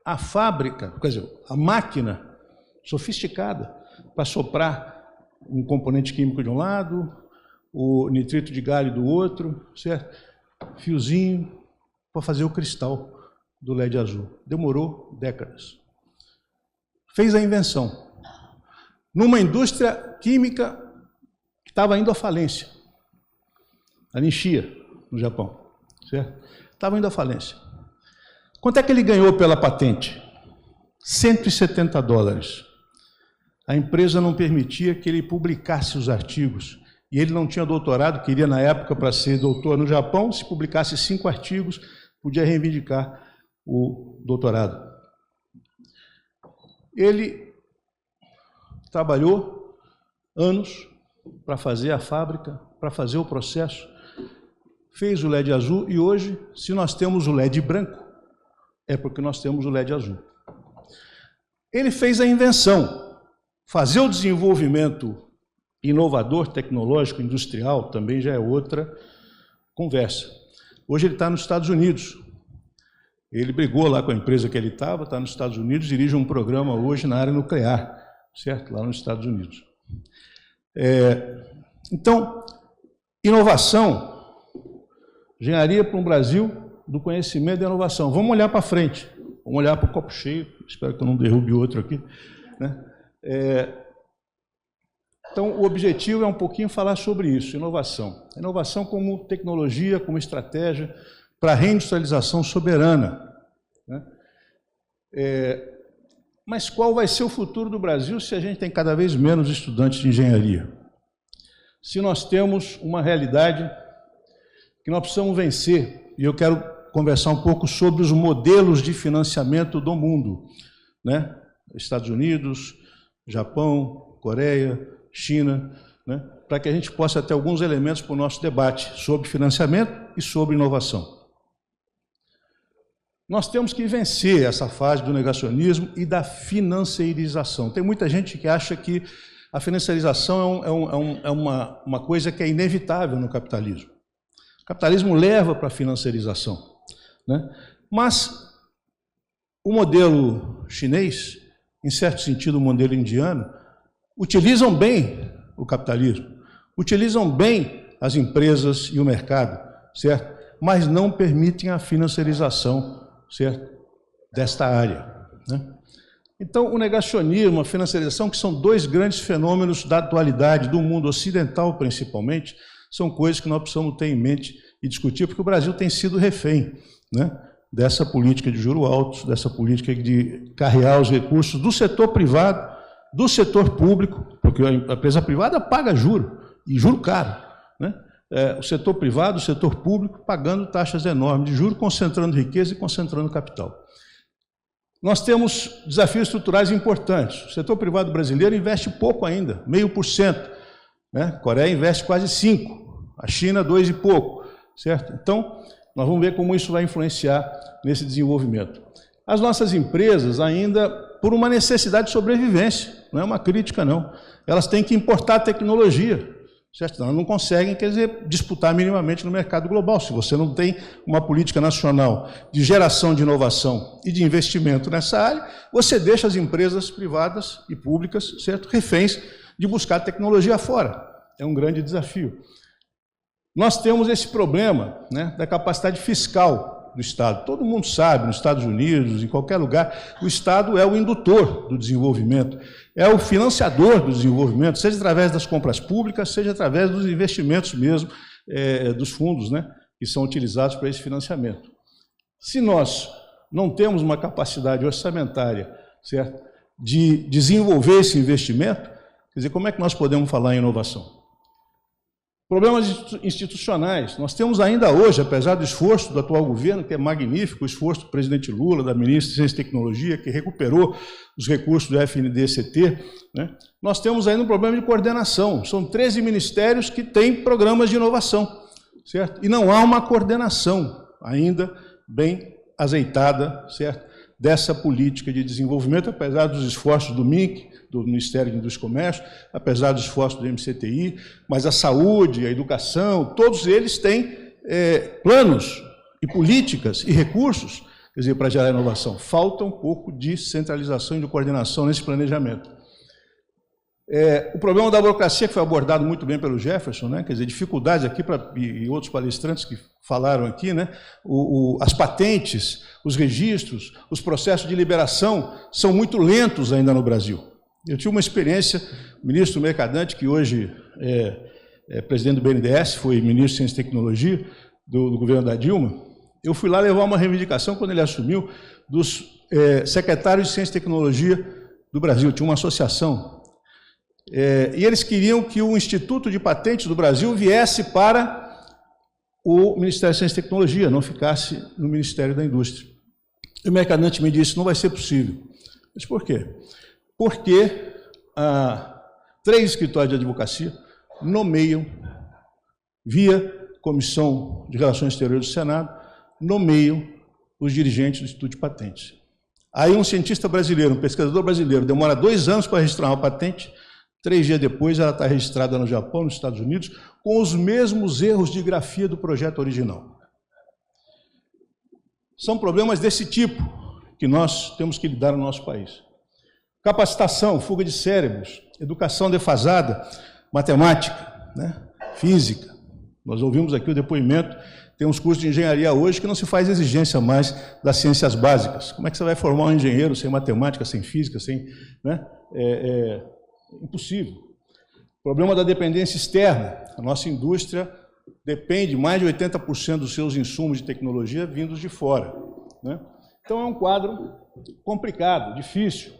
a fábrica, quer dizer, a máquina sofisticada para soprar um componente químico de um lado, o nitrito de galho do outro, certo? Fiozinho para fazer o cristal do LED azul. Demorou décadas. Fez a invenção. Numa indústria química que estava indo à falência. A Nishia, no Japão, certo? Estava indo à falência. Quanto é que ele ganhou pela patente? $170. a empresa não permitia que ele publicasse os artigos. E ele não tinha doutorado, queria na época para ser doutor no Japão, se publicasse 5 artigos, podia reivindicar o doutorado. Ele trabalhou anos para fazer a fábrica, para fazer o processo, fez o LED azul e hoje, se nós temos o LED branco, é porque nós temos o LED azul. Ele fez a invenção, fazer o desenvolvimento inovador, tecnológico, industrial, também já é outra conversa. Hoje ele está nos Estados Unidos. Ele brigou lá com a empresa que ele estava, está nos Estados Unidos, dirige um programa hoje na área nuclear, certo? Lá nos Estados Unidos. Então, inovação, engenharia para um Brasil do conhecimento e inovação. Vamos olhar para frente, vamos olhar para o copo cheio, espero que eu não derrube outro aqui, né? Então, o objetivo é um pouquinho falar sobre isso, inovação. Inovação como tecnologia, como estratégia para a reindustrialização soberana, né? Mas qual vai ser o futuro do Brasil se a gente tem cada vez menos estudantes de engenharia? Se nós temos uma realidade que nós precisamos vencer, e eu quero conversar um pouco sobre os modelos de financiamento do mundo, né? Estados Unidos, Japão, Coreia, China, né? Para que a gente possa ter alguns elementos para o nosso debate sobre financiamento e sobre inovação. Nós temos que vencer essa fase do negacionismo e da financeirização. Tem muita gente que acha que a financiarização é uma coisa que é inevitável no capitalismo. O capitalismo leva para a financiarização, né? Mas o modelo chinês, em certo sentido o modelo indiano, utilizam bem o capitalismo, utilizam bem as empresas e o mercado, certo? Mas não permitem a financiarização, certo? Desta área, né? Então, o negacionismo, a financiarização, que são dois grandes fenômenos da atualidade, do mundo ocidental principalmente, são coisas que nós precisamos ter em mente e discutir, porque o Brasil tem sido refém, né, dessa política de juros altos, dessa política de carrear os recursos do setor privado, do setor público, porque a empresa privada paga juro, e juro caro, né? O setor privado, o setor público, pagando taxas enormes de juros, concentrando riqueza e concentrando capital. Nós temos desafios estruturais importantes. O setor privado brasileiro investe pouco ainda, 0,5%. Né? A Coreia investe quase 5%, a China 2 e pouco, certo? Então, nós vamos ver como isso vai influenciar nesse desenvolvimento. As nossas empresas ainda, por uma necessidade de sobrevivência, não é uma crítica não, elas têm que importar tecnologia, certo? Elas não conseguem, quer dizer, disputar minimamente no mercado global. Se você não tem uma política nacional de geração de inovação e de investimento nessa área, você deixa as empresas privadas e públicas, certo, reféns de buscar tecnologia fora. É um grande desafio. Nós temos esse problema, né, da capacidade fiscal do Estado. Todo mundo sabe, nos Estados Unidos, em qualquer lugar, o Estado é o indutor do desenvolvimento, é o financiador do desenvolvimento, seja através das compras públicas, seja através dos investimentos mesmo, dos fundos, né, que são utilizados para esse financiamento. Se nós não temos uma capacidade orçamentária, certo, de desenvolver esse investimento, quer dizer, como é que nós podemos falar em inovação? Problemas institucionais. Nós temos ainda hoje, apesar do esforço do atual governo, que é magnífico, o esforço do presidente Lula, da ministra de Ciência e Tecnologia, que recuperou os recursos do FNDCT, né? Nós temos ainda um problema de coordenação. São 13 ministérios que têm programas de inovação, certo? E não há uma coordenação ainda bem azeitada, certo, dessa política de desenvolvimento, apesar dos esforços do MINC, do Ministério da Indústria e Comércio, apesar dos esforços do MCTI, mas a saúde, a educação, todos eles têm planos e políticas e recursos, quer dizer, para gerar inovação. Falta um pouco de centralização e de coordenação nesse planejamento. O problema da burocracia, que foi abordado muito bem pelo Jefferson, né? Quer dizer, dificuldades aqui, e outros palestrantes que falaram aqui, né? As patentes, os registros, os processos de liberação são muito lentos ainda no Brasil. Eu tive uma experiência, o ministro Mercadante, que hoje é presidente do BNDES, foi ministro de Ciência e Tecnologia do governo da Dilma. Eu fui lá levar uma reivindicação, quando ele assumiu, dos secretários de Ciência e Tecnologia do Brasil. Tinha uma associação. E eles queriam que o Instituto de Patentes do Brasil viesse para o Ministério da Ciência e Tecnologia, não ficasse no Ministério da Indústria. E o mercadante me disse, não vai ser possível. Mas por quê? Porque 3 escritórios de advocacia nomeiam, via Comissão de Relações Exteriores do Senado, nomeiam os dirigentes do Instituto de Patentes. Aí um cientista brasileiro, um pesquisador brasileiro, demora 2 anos para registrar uma patente, 3 dias depois ela está registrada no Japão, nos Estados Unidos, com os mesmos erros de grafia do projeto original. São problemas desse tipo que nós temos que lidar no nosso país. Capacitação, fuga de cérebros, educação defasada, matemática, né? Física. Nós ouvimos aqui o depoimento, tem uns cursos de engenharia hoje que não se faz exigência mais das ciências básicas. Como é que você vai formar um engenheiro sem matemática, sem física, sem... né? Impossível. Problema da dependência externa. A nossa indústria depende mais de 80% dos seus insumos de tecnologia vindos de fora, né? Então é um quadro complicado, difícil.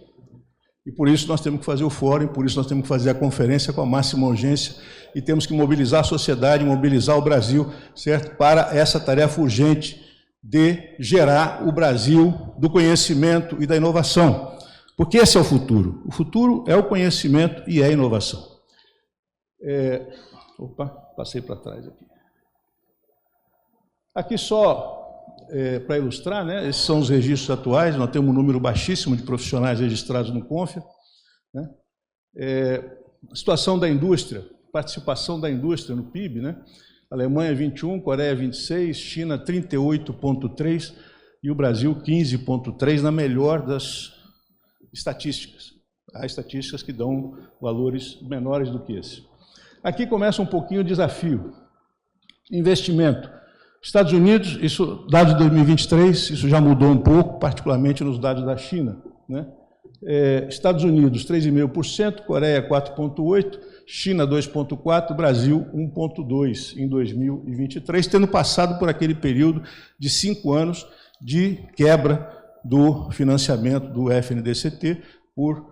E por isso nós temos que fazer o fórum, por isso nós temos que fazer a conferência com a máxima urgência e temos que mobilizar a sociedade, mobilizar o Brasil, certo? Para essa tarefa urgente de gerar o Brasil do conhecimento e da inovação. Porque esse é o futuro. O futuro é o conhecimento e é a inovação. Opa, passei para trás aqui. Aqui só para ilustrar, né, esses são os registros atuais, nós temos um número baixíssimo de profissionais registrados no CONFEA, né? A situação da indústria, participação da indústria no PIB, né? Alemanha 21, Coreia 26, China 38,3 e o Brasil 15,3 na melhor das estatísticas. Há estatísticas que dão valores menores do que esse. Aqui começa um pouquinho o desafio. Investimento. Estados Unidos, isso, dados de 2023, isso já mudou um pouco, particularmente nos dados da China, né? Estados Unidos, 3,5%, Coreia, 4,8%, China, 2,4%, Brasil, 1,2% em 2023, tendo passado por aquele período de 5 anos de quebra do financiamento do FNDCT por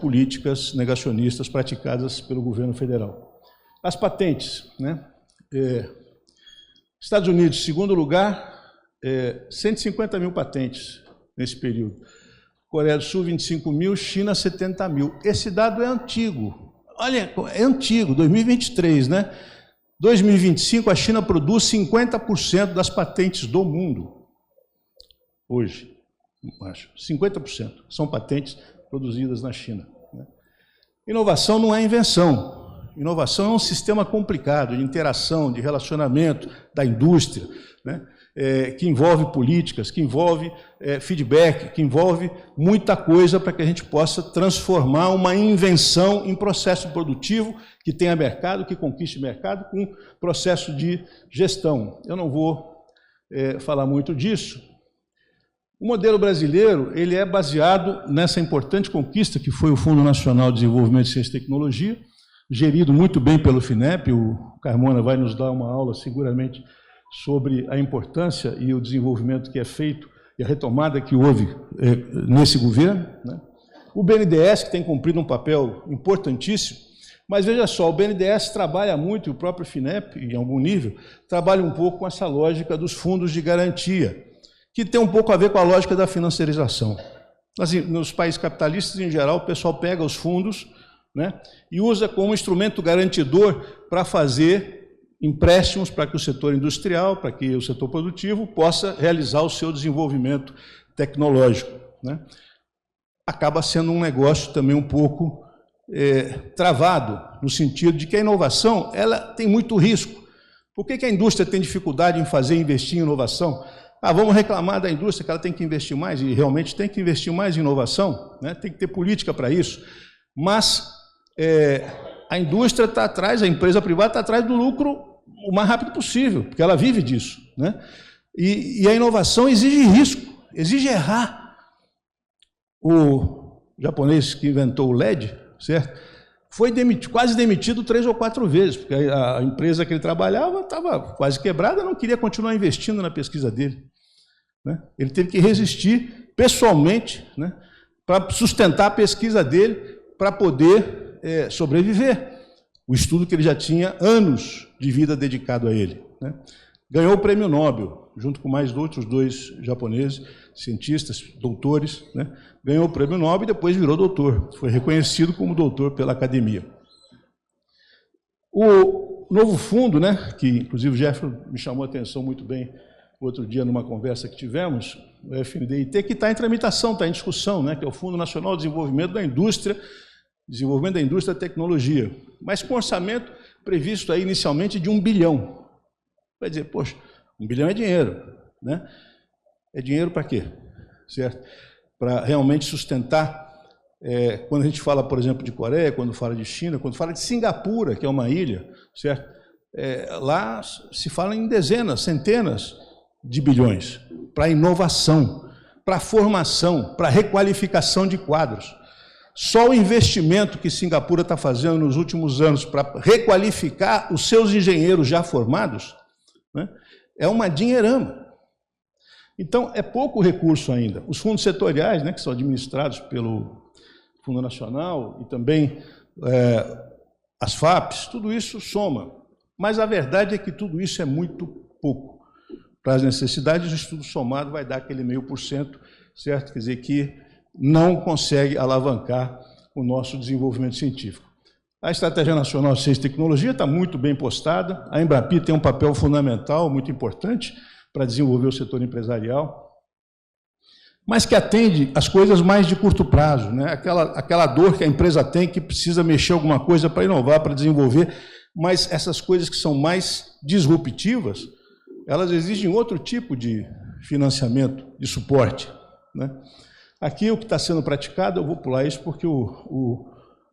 políticas negacionistas praticadas pelo governo federal. As patentes, né? Estados Unidos, segundo lugar, 150 mil patentes nesse período. Coreia do Sul, 25 mil, China, 70 mil. Esse dado é antigo. Olha, é antigo, 2023, né? 2025, a China produz 50% das patentes do mundo. Hoje, acho. 50% são patentes produzidas na China, né? Inovação não é invenção. Inovação é um sistema complicado de interação, de relacionamento da indústria, né? Que envolve políticas, que envolve feedback, que envolve muita coisa para que a gente possa transformar uma invenção em processo produtivo que tenha mercado, que conquiste mercado com processo de gestão. Eu não vou falar muito disso. O modelo brasileiro ele é baseado nessa importante conquista que foi o Fundo Nacional de Desenvolvimento de Ciência e Tecnologia, gerido muito bem pelo FINEP. O Carmona vai nos dar uma aula seguramente sobre a importância e o desenvolvimento que é feito e a retomada que houve nesse governo, né? O BNDES, que tem cumprido um papel importantíssimo, mas veja só, o BNDES trabalha muito, e o próprio FINEP, em algum nível, trabalha um pouco com essa lógica dos fundos de garantia, que tem um pouco a ver com a lógica da financiarização. Nos países capitalistas, em geral, o pessoal pega os fundos, né, e usa como instrumento garantidor para fazer empréstimos para que o setor industrial, para que o setor produtivo possa realizar o seu desenvolvimento tecnológico, né? Acaba sendo um negócio também um pouco travado, no sentido de que a inovação ela tem muito risco. Por que a indústria tem dificuldade em investir em inovação? Vamos reclamar da indústria que ela tem que investir mais, e realmente tem que investir mais em inovação, né? Tem que ter política para isso, mas a indústria está atrás, a empresa privada está atrás do lucro o mais rápido possível, porque ela vive disso, né? E a inovação exige risco, exige errar. O japonês que inventou o LED, certo? Foi quase demitido 3 ou 4 vezes, porque a empresa que ele trabalhava estava quase quebrada, não queria continuar investindo na pesquisa dele, né? Ele teve que resistir pessoalmente, né, para sustentar a pesquisa dele, para poder sobreviver. O estudo que ele já tinha anos de vida dedicado a ele, né? Ganhou o prêmio Nobel, junto com mais outros 2 japoneses, cientistas, doutores, né? Ganhou o prêmio Nobel e depois virou doutor. Foi reconhecido como doutor pela academia. O novo fundo, né, que inclusive o Jefferson me chamou a atenção muito bem outro dia numa conversa que tivemos, o FNDIT, que está em tramitação, está em discussão, né, que é o Fundo Nacional de Desenvolvimento da Indústria e Tecnologia, mas com orçamento previsto aí inicialmente de 1 bilhão. Vai dizer, poxa, 1 bilhão é dinheiro, né? É dinheiro para quê? Certo? Para realmente sustentar, quando a gente fala, por exemplo, de Coreia, quando fala de China, quando fala de Singapura, que é uma ilha, certo? Lá se fala em dezenas, centenas de bilhões para inovação, para formação, para requalificação de quadros. Só o investimento que Singapura está fazendo nos últimos anos para requalificar os seus engenheiros já formados, né, é uma dinheirama. Então, é pouco recurso ainda. Os fundos setoriais, né, que são administrados pelo Fundo Nacional e também as FAPs, tudo isso soma. Mas a verdade é que tudo isso é muito pouco. Para as necessidades, o estudo somado vai dar aquele 0,5%, certo? Quer dizer que não consegue alavancar o nosso desenvolvimento científico. A Estratégia Nacional de Ciência e Tecnologia está muito bem postada, a Embrapi tem um papel fundamental, muito importante, para desenvolver o setor empresarial, mas que atende às coisas mais de curto prazo, né? Aquela dor que a empresa tem, que precisa mexer alguma coisa para inovar, para desenvolver, mas essas coisas que são mais disruptivas, elas exigem outro tipo de financiamento, de suporte, né? Aqui o que está sendo praticado, eu vou pular isso porque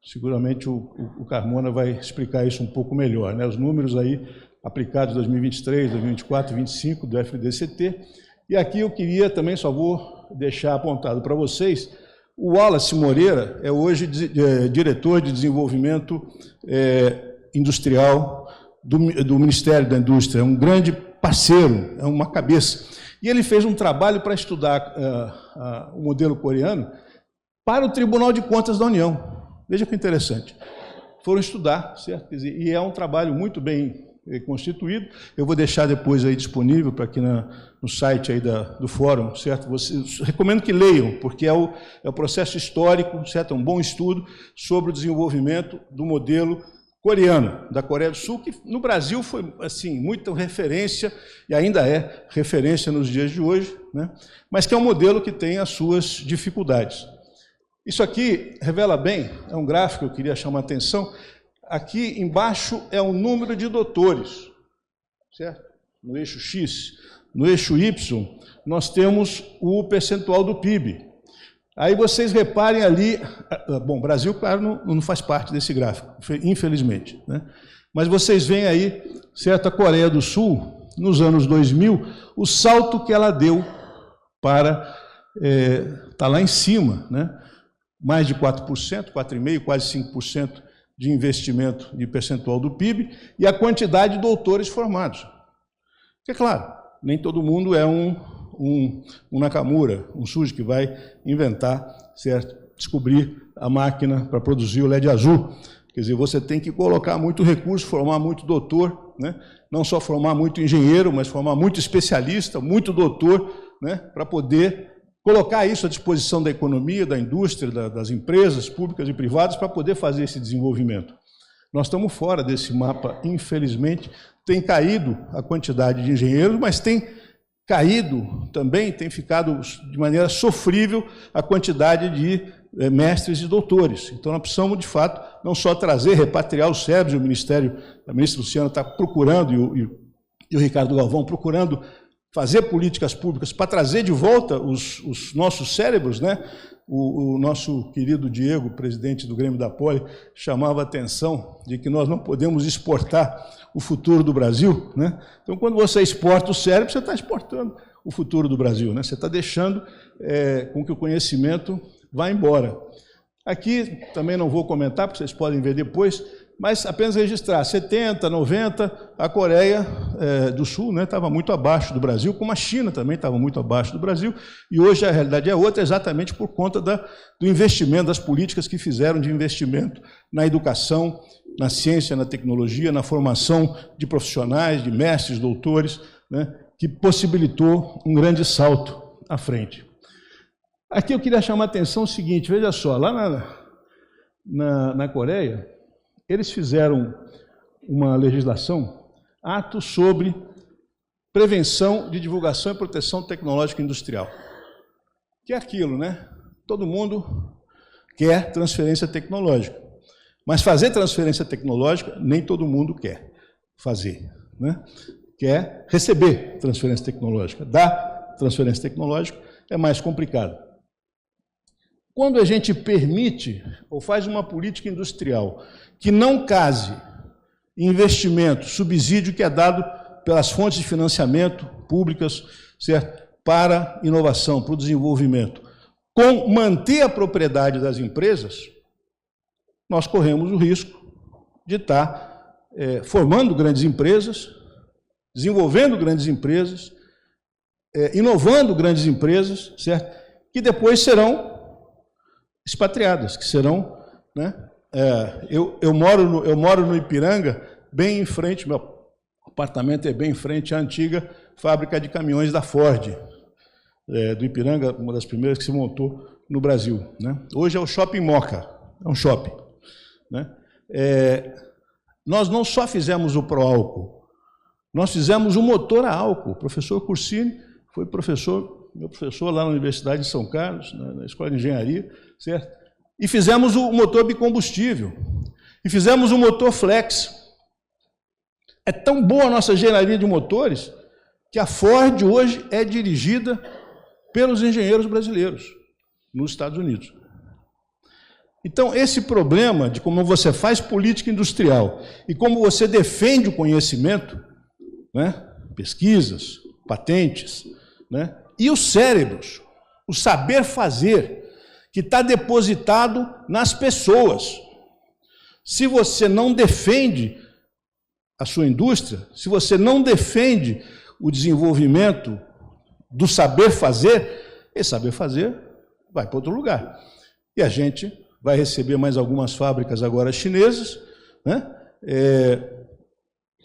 seguramente o Carmona vai explicar isso um pouco melhor, né? Os números aí aplicados em 2023, 2024, 2025 do FDCT. E aqui eu queria também, só vou deixar apontado para vocês, o Wallace Moreira é hoje diretor de desenvolvimento industrial do Ministério da Indústria, é um grande parceiro, é uma cabeça. E ele fez um trabalho para estudar o modelo coreano para o Tribunal de Contas da União. Veja que interessante. Foram estudar, certo? Quer dizer, e é um trabalho muito bem constituído. Eu vou deixar depois aí disponível para aqui no site aí do fórum, certo? Recomendo que leiam, porque é o processo histórico, certo? É um bom estudo sobre o desenvolvimento do modelo coreano, da Coreia do Sul, que no Brasil foi, assim, muita referência, e ainda é referência nos dias de hoje, né? Mas que é um modelo que tem as suas dificuldades. Isso aqui revela bem, é um gráfico que eu queria chamar a atenção. Aqui embaixo é o número de doutores, certo? No eixo X. No eixo Y, nós temos o percentual do PIB. Aí vocês reparem ali, bom, Brasil, claro, não faz parte desse gráfico, infelizmente, né? Mas vocês veem aí, certo, a Coreia do Sul, nos anos 2000, o salto que ela deu para, tá lá em cima, né? Mais de 4%, 4,5%, quase 5% de investimento de percentual do PIB, e a quantidade de doutores formados. Porque, claro, nem todo mundo é um Nakamura, um Suji que vai inventar, certo? Descobrir a máquina para produzir o LED azul. Quer dizer, você tem que colocar muito recurso, formar muito doutor, né? Não só formar muito engenheiro, mas formar muito especialista, muito doutor, né? Para poder colocar isso à disposição da economia, da indústria, das empresas públicas e privadas, para poder fazer esse desenvolvimento. Nós estamos fora desse mapa, infelizmente. Tem caído a quantidade de engenheiros, mas tem caído também, tem ficado de maneira sofrível a quantidade de mestres e doutores. Então, nós precisamos, de fato, não só trazer, repatriar os cérebros, o Ministério, a ministra Luciana está procurando, e o Ricardo Galvão procurando fazer políticas públicas para trazer de volta os nossos cérebros, né? O nosso querido Diego, presidente do Grêmio da Poli, chamava a atenção de que nós não podemos exportar o futuro do Brasil, né? Então, quando você exporta o cérebro, você está exportando o futuro do Brasil, né? Você está deixando com que o conhecimento vá embora. Aqui também não vou comentar, porque vocês podem ver depois, mas apenas registrar, 70, 90, a Coreia do Sul, né, estava muito abaixo do Brasil, como a China também estava muito abaixo do Brasil, e hoje a realidade é outra, exatamente por conta do investimento, das políticas que fizeram de investimento na educação, na ciência, na tecnologia, na formação de profissionais, de mestres, doutores, né, que possibilitou um grande salto à frente. Aqui eu queria chamar a atenção o seguinte, veja só, lá na Coreia, eles fizeram uma legislação, ato sobre prevenção de divulgação e proteção tecnológica industrial. Que é aquilo, né? Todo mundo quer transferência tecnológica, mas fazer transferência tecnológica nem todo mundo quer fazer, né? Quer receber transferência tecnológica, dar transferência tecnológica é mais complicado. Quando a gente permite ou faz uma política industrial que não case investimento, subsídio que é dado pelas fontes de financiamento públicas, certo? Para inovação, para o desenvolvimento, com manter a propriedade das empresas, nós corremos o risco de estar formando grandes empresas, desenvolvendo grandes empresas, inovando grandes empresas, certo? Que depois serão expatriadas, que serão, né? Eu moro no Ipiranga, bem em frente, meu apartamento é bem em frente à antiga fábrica de caminhões da Ford, do Ipiranga, uma das primeiras que se montou no Brasil, né? Hoje é o Shopping Moca, é um shopping, né? Nós não só fizemos o pró-álcool, nós fizemos o motor a álcool. O professor Cursini foi meu professor lá na Universidade de São Carlos, na Escola de Engenharia, certo? E fizemos o motor bicombustível, e fizemos o motor flex. É tão boa a nossa engenharia de motores que a Ford hoje é dirigida pelos engenheiros brasileiros nos Estados Unidos. Então, esse problema de como você faz política industrial e como você defende o conhecimento, né? Pesquisas, patentes, né? E os cérebros, o saber fazer, que está depositado nas pessoas. Se você não defende a sua indústria, se você não defende o desenvolvimento do saber fazer, esse saber fazer vai para outro lugar. E a gente vai receber mais algumas fábricas agora chinesas, né?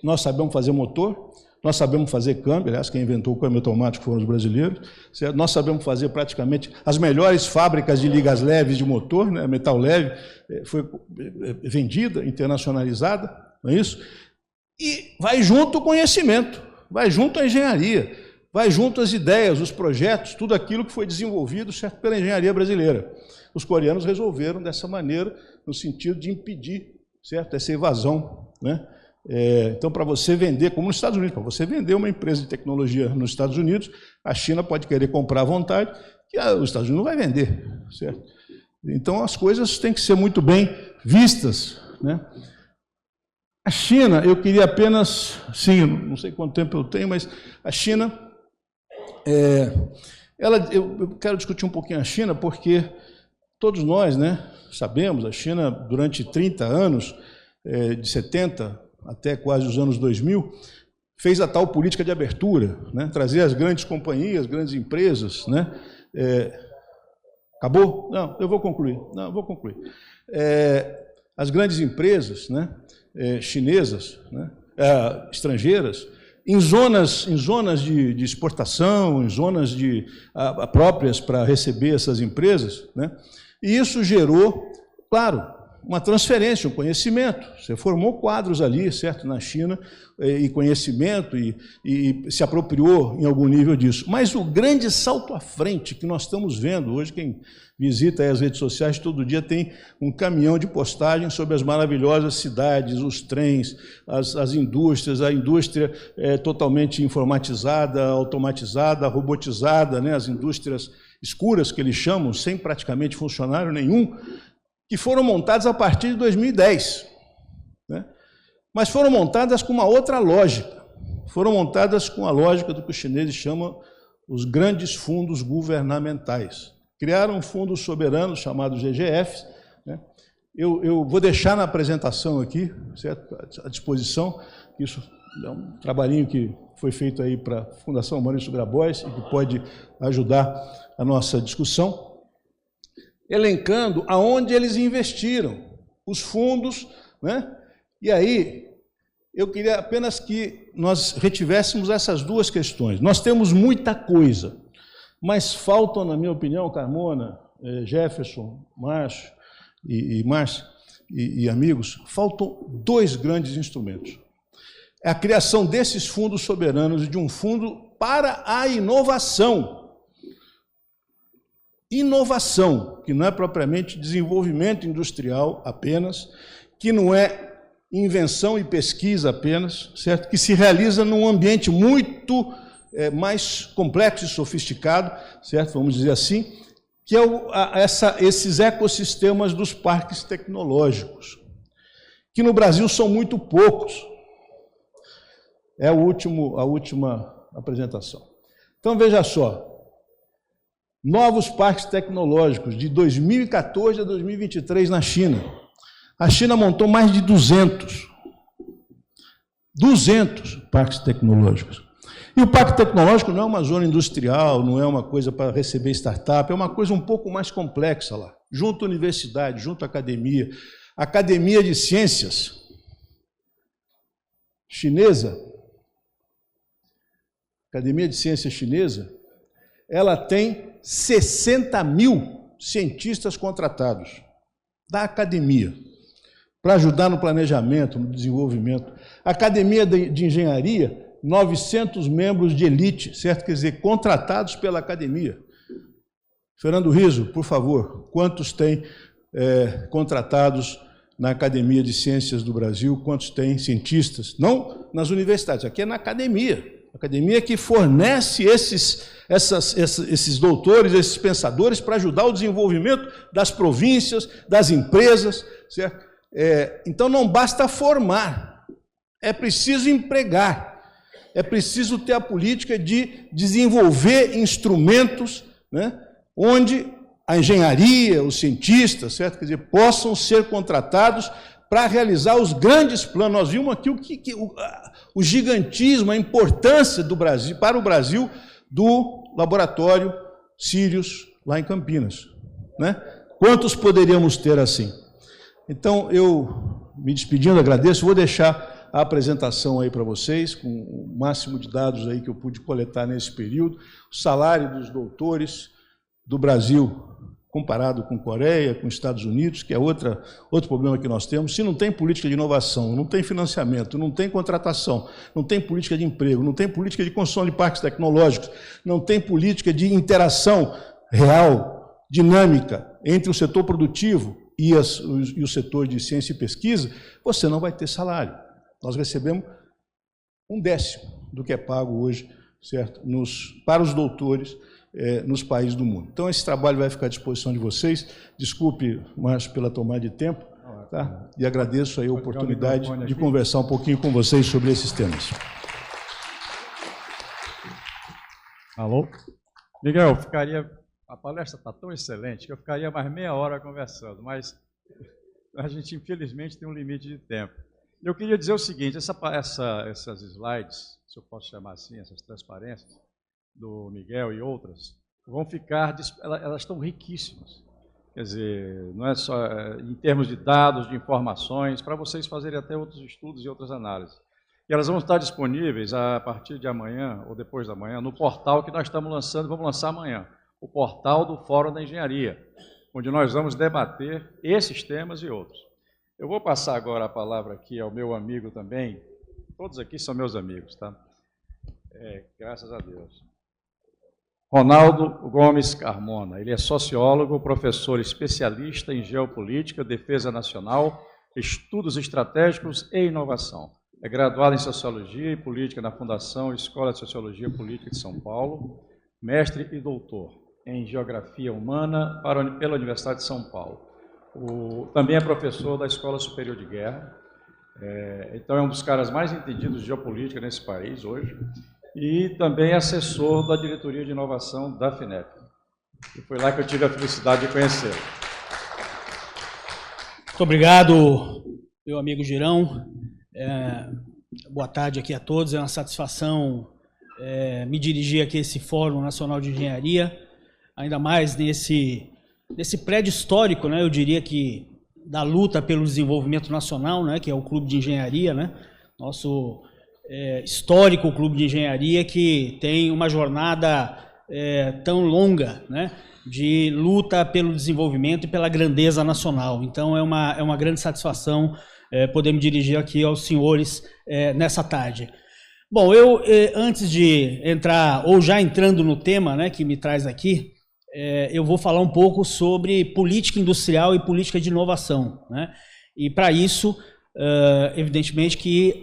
Nós sabemos fazer motor, nós sabemos fazer câmbio, aliás, quem inventou o câmbio automático foram os brasileiros, certo? Nós sabemos fazer praticamente as melhores fábricas de ligas leves de motor, né? Metal leve, foi vendida, internacionalizada, não é isso? E vai junto o conhecimento, vai junto a engenharia, vai junto as ideias, os projetos, tudo aquilo que foi desenvolvido, certo, pela engenharia brasileira. Os coreanos resolveram dessa maneira, no sentido de impedir, certo, essa evasão, né? Então, para você vender, como nos Estados Unidos, para você vender uma empresa de tecnologia nos Estados Unidos, a China pode querer comprar à vontade, que os Estados Unidos não vai vender, certo? Então, as coisas têm que ser muito bem vistas, né? A China, eu queria apenas, sim, não sei quanto tempo eu tenho, mas a China, eu quero discutir um pouquinho a China, porque todos nós, né, sabemos, a China, durante 30 anos, de 70 até quase os anos 2000, fez a tal política de abertura, né, trazer as grandes companhias, grandes empresas, né, acabou? Não, eu vou concluir. Não, eu vou concluir. As grandes empresas, né, chinesas, né, estrangeiras, em zonas de exportação, em zonas próprias para receber essas empresas, né, e isso gerou, claro, uma transferência, um conhecimento. Você formou quadros ali, certo, na China, e conhecimento, e se apropriou em algum nível disso. Mas o grande salto à frente que nós estamos vendo hoje, quem visita as redes sociais, todo dia tem um caminhão de postagens sobre as maravilhosas cidades, os trens, as indústrias, a indústria totalmente informatizada, automatizada, robotizada, né, as indústrias escuras que eles chamam, sem praticamente funcionário nenhum, que foram montadas a partir de 2010, né? Mas foram montadas com uma outra lógica, foram montadas com a lógica do que os chineses chamam os grandes fundos governamentais. Criaram um fundo soberano chamado GGF, né? Eu vou deixar na apresentação aqui, certo, à disposição, isso um trabalhinho que foi feito aí para a Fundação Maurício Grabois e que pode ajudar a nossa discussão, elencando aonde eles investiram, os fundos, né? E aí, eu queria apenas que nós retivéssemos essas duas questões. Nós temos muita coisa, mas faltam, na minha opinião, Carmona, Jefferson, Márcio e amigos, faltam dois grandes instrumentos. É a criação desses fundos soberanos e de um fundo para a inovação. Inovação, que não é propriamente desenvolvimento industrial apenas, que não é invenção e pesquisa apenas, certo? Que se realiza num ambiente muito mais complexo e sofisticado, certo? Vamos dizer assim, que é esses ecossistemas dos parques tecnológicos, que no Brasil são muito poucos. É a última apresentação. Então, veja só, novos parques tecnológicos de 2014 a 2023 na China. A China montou mais de 200 parques tecnológicos. E o parque tecnológico não é uma zona industrial, não é uma coisa para receber startup, é uma coisa um pouco mais complexa lá, junto à universidade, junto à academia. A Academia de Ciências chinesa, ela tem 60 mil cientistas contratados da academia para ajudar no planejamento, no desenvolvimento. A Academia de Engenharia, 900 membros de elite, certo? Quer dizer, contratados pela academia. Fernando Rizzo, por favor, quantos tem contratados na Academia de Ciências do Brasil? Quantos tem cientistas? Não nas universidades, aqui é na academia. A academia que fornece esses doutores, esses pensadores, para ajudar o desenvolvimento das províncias, das empresas, certo? Então, não basta formar, é preciso empregar, é preciso ter a política de desenvolver instrumentos, né, onde a engenharia, os cientistas, certo? Quer dizer, possam ser contratados para realizar os grandes planos. Nós vimos aqui o gigantismo, a importância do Brasil, para o Brasil, do laboratório Sirius, lá em Campinas, né? Quantos poderíamos ter assim? Então, eu, me despedindo, agradeço, vou deixar a apresentação aí para vocês, com o máximo de dados aí que eu pude coletar nesse período, o salário dos doutores do Brasil, comparado com Coreia, com Estados Unidos, que é outro problema que nós temos. Se não tem política de inovação, não tem financiamento, não tem contratação, não tem política de emprego, não tem política de construção de parques tecnológicos, não tem política de interação real, dinâmica, entre o setor produtivo e o setor de ciência e pesquisa, você não vai ter salário. Nós recebemos 1/10 do que é pago hoje, certo? Para os doutores nos países do mundo. Então, esse trabalho vai ficar à disposição de vocês. Desculpe, Márcio, pela tomada de tempo, tá? E agradeço aí a oportunidade de conversar um pouquinho com vocês sobre esses temas. Alô? Miguel, a palestra está tão excelente que eu ficaria mais meia hora conversando, mas a gente, infelizmente, tem um limite de tempo. Eu queria dizer o seguinte, essas slides, se eu posso chamar assim, essas transparências, do Miguel e outras, vão ficar, elas estão riquíssimas. Quer dizer, não é só em termos de dados, de informações, para vocês fazerem até outros estudos e outras análises. E elas vão estar disponíveis a partir de amanhã, ou depois da manhã, no portal que nós estamos lançando, vamos lançar amanhã, o portal do Fórum da Engenharia, onde nós vamos debater esses temas e outros. Eu vou passar agora a palavra aqui ao meu amigo também, todos aqui são meus amigos, tá? Graças a Deus. Ronaldo Gomes Carmona, ele é sociólogo, professor especialista em geopolítica, defesa nacional, estudos estratégicos e inovação. É graduado em Sociologia e Política na Fundação Escola de Sociologia e Política de São Paulo, mestre e doutor em Geografia Humana pela Universidade de São Paulo. Também é professor da Escola Superior de Guerra, então é um dos caras mais entendidos de geopolítica nesse país hoje, e também assessor da diretoria de inovação da FINEP. E foi lá que eu tive a felicidade de conhecê-lo. Muito obrigado, meu amigo Girão. Boa tarde aqui a todos. É uma satisfação me dirigir aqui a esse Fórum Nacional de Engenharia, ainda mais nesse prédio histórico, né? Eu diria que da luta pelo desenvolvimento nacional, né? Que é o Clube de Engenharia, né? Nosso histórico Clube de Engenharia, que tem uma jornada tão longa, né? De luta pelo desenvolvimento e pela grandeza nacional. Então é uma grande satisfação poder me dirigir aqui aos senhores nessa tarde. Bom, eu antes de entrar, ou já entrando no tema, né, que me traz aqui, eu vou falar um pouco sobre política industrial e política de inovação, né? E para isso, evidentemente que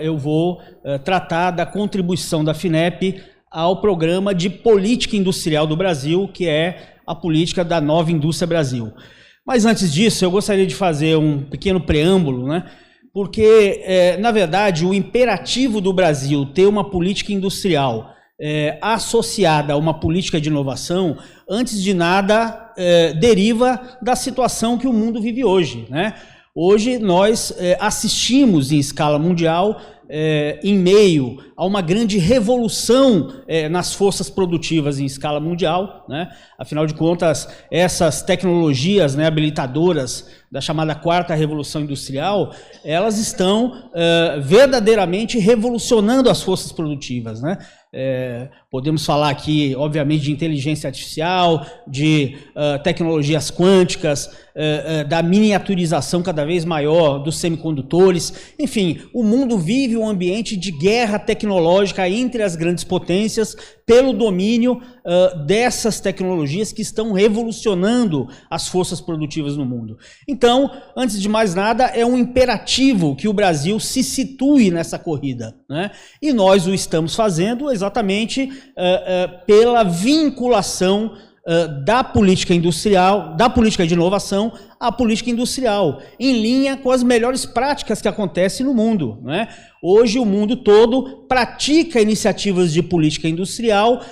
eu vou tratar da contribuição da FINEP ao Programa de Política Industrial do Brasil, que é a política da Nova Indústria Brasil. Mas antes disso, eu gostaria de fazer um pequeno preâmbulo, né? Porque, na verdade, o imperativo do Brasil ter uma política industrial associada a uma política de inovação, antes de nada, deriva da situação que o mundo vive hoje, né? Hoje nós assistimos em escala mundial, em meio a uma grande revolução nas forças produtivas em escala mundial, né? Afinal de contas, essas tecnologias, né, habilitadoras da chamada quarta revolução industrial, elas estão verdadeiramente revolucionando as forças produtivas, né? Podemos falar aqui, obviamente, de inteligência artificial, de tecnologias quânticas, da miniaturização cada vez maior dos semicondutores. Enfim, o mundo vive um ambiente de guerra tecnológica entre as grandes potências pelo domínio dessas tecnologias que estão revolucionando as forças produtivas no mundo. Então, antes de mais nada, é um imperativo que o Brasil se situe nessa corrida, né? E nós o estamos fazendo exatamente pela vinculação da política industrial, da política de inovação à política industrial, em linha com as melhores práticas que acontecem no mundo, né? Hoje o mundo todo pratica iniciativas de política industrial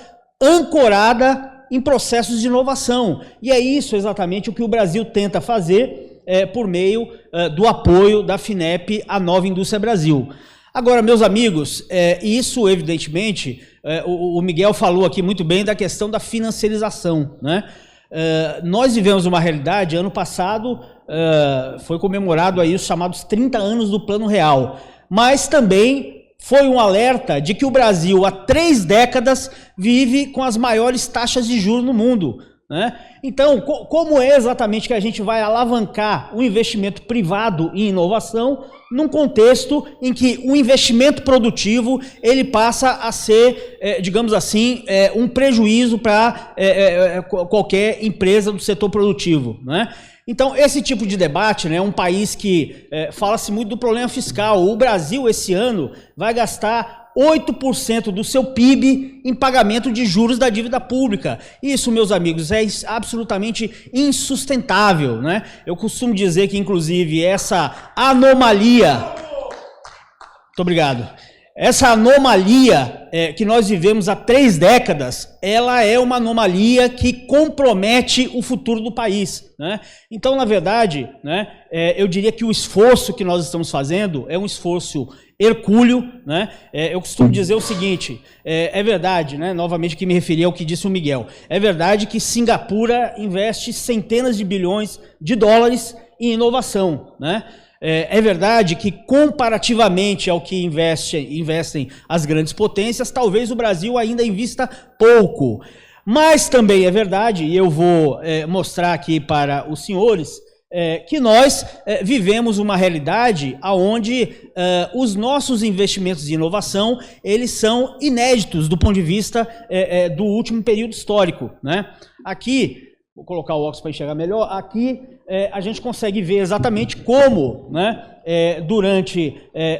ancorada em processos de inovação. E é isso exatamente o que o Brasil tenta fazer por meio do apoio da FINEP à Nova Indústria Brasil. Agora, meus amigos, isso evidentemente, o Miguel falou aqui muito bem da questão da financiarização, né? Nós vivemos uma realidade, ano passado foi comemorado aí os chamados 30 anos do Plano Real, mas também foi um alerta de que o Brasil há 3 décadas vive com as maiores taxas de juros no mundo, né? Então, como é exatamente que a gente vai alavancar o investimento privado em inovação num contexto em que o investimento produtivo ele passa a ser, digamos assim, um prejuízo para qualquer empresa do setor produtivo, né? Então, esse tipo de debate, né, um país que fala-se muito do problema fiscal. O Brasil, esse ano, vai gastar 8% do seu PIB em pagamento de juros da dívida pública. Isso, meus amigos, é absolutamente insustentável, né? Eu costumo dizer que, inclusive, essa anomalia... Muito obrigado. Essa anomalia que nós vivemos há 3 décadas, ela é uma anomalia que compromete o futuro do país, né? Então, na verdade, né, eu diria que o esforço que nós estamos fazendo é um esforço hercúleo, né? Eu costumo dizer o seguinte, é verdade, né, novamente que me referi ao que disse o Miguel, é verdade que Singapura investe centenas de bilhões de dólares em inovação, né? É verdade que, comparativamente ao que investem as grandes potências, talvez o Brasil ainda invista pouco. Mas também é verdade, e eu vou mostrar aqui para os senhores, que nós vivemos uma realidade onde os nossos investimentos de inovação, eles são inéditos do ponto de vista do último período histórico, né? Aqui, vou colocar o óculos para enxergar melhor, aqui a gente consegue ver exatamente como, né, durante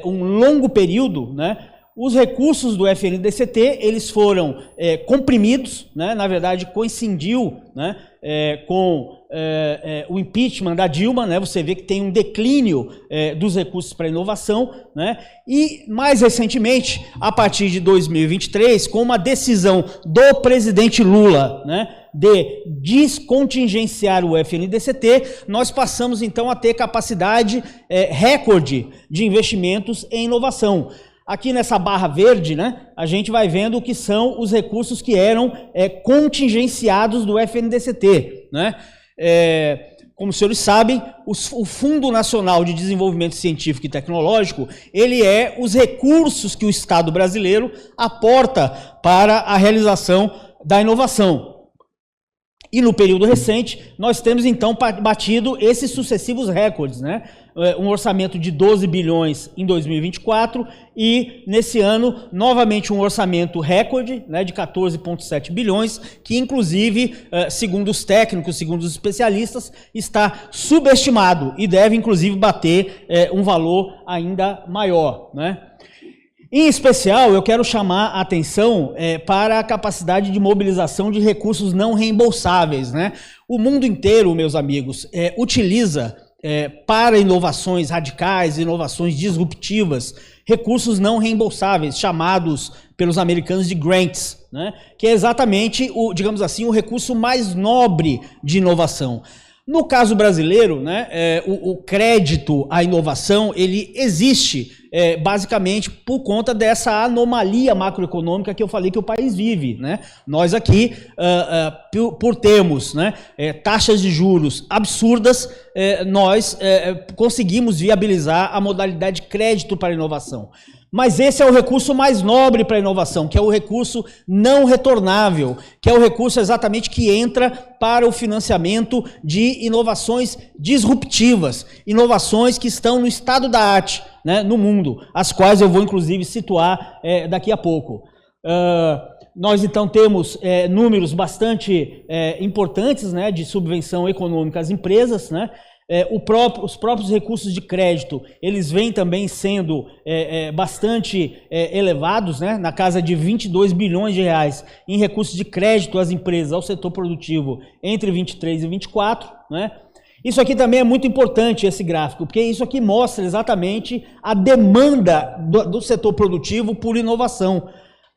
um longo período, né, os recursos do FNDCT, eles foram comprimidos, né? Na verdade coincidiu, né? Com o impeachment da Dilma, né? Você vê que tem um declínio dos recursos para inovação, né? E mais recentemente, a partir de 2023, com uma decisão do presidente Lula, né? De descontingenciar o FNDCT, nós passamos então a ter capacidade recorde de investimentos em inovação. Aqui nessa barra verde, né, a gente vai vendo o que são os recursos que eram contingenciados do FNDCT, né? Como os senhores sabem, o Fundo Nacional de Desenvolvimento Científico e Tecnológico, ele é os recursos que o Estado brasileiro aporta para a realização da inovação. E no período recente, nós temos então batido esses sucessivos recordes, né? Um orçamento de 12 bilhões em 2024 e nesse ano, novamente um orçamento recorde, né, de 14,7 bilhões, que inclusive, segundo os técnicos, segundo os especialistas, está subestimado e deve inclusive bater um valor ainda maior, né? Em especial, eu quero chamar a atenção para a capacidade de mobilização de recursos não reembolsáveis, né? O mundo inteiro, meus amigos, utiliza para inovações radicais, inovações disruptivas, recursos não reembolsáveis, chamados pelos americanos de grants, né? Que é exatamente, digamos assim, o recurso mais nobre de inovação. No caso brasileiro, né, o crédito à inovação, ele existe basicamente por conta dessa anomalia macroeconômica que eu falei que o país vive, né? Nós aqui, por termos, né, taxas de juros absurdas, nós conseguimos viabilizar a modalidade de crédito para a inovação. Mas esse é o recurso mais nobre para a inovação, que é o recurso não retornável, que é o recurso exatamente que entra para o financiamento de inovações disruptivas, inovações que estão no estado da arte, né, no mundo, as quais eu vou inclusive situar daqui a pouco. Nós então temos números bastante importantes, né, de subvenção econômica às empresas, né? Os próprios recursos de crédito, eles vêm também sendo bastante elevados, né? Na casa de 22 bilhões de reais em recursos de crédito às empresas, ao setor produtivo, entre 23 e 24, né? Isso aqui também é muito importante, esse gráfico, porque isso aqui mostra exatamente a demanda do setor produtivo por inovação.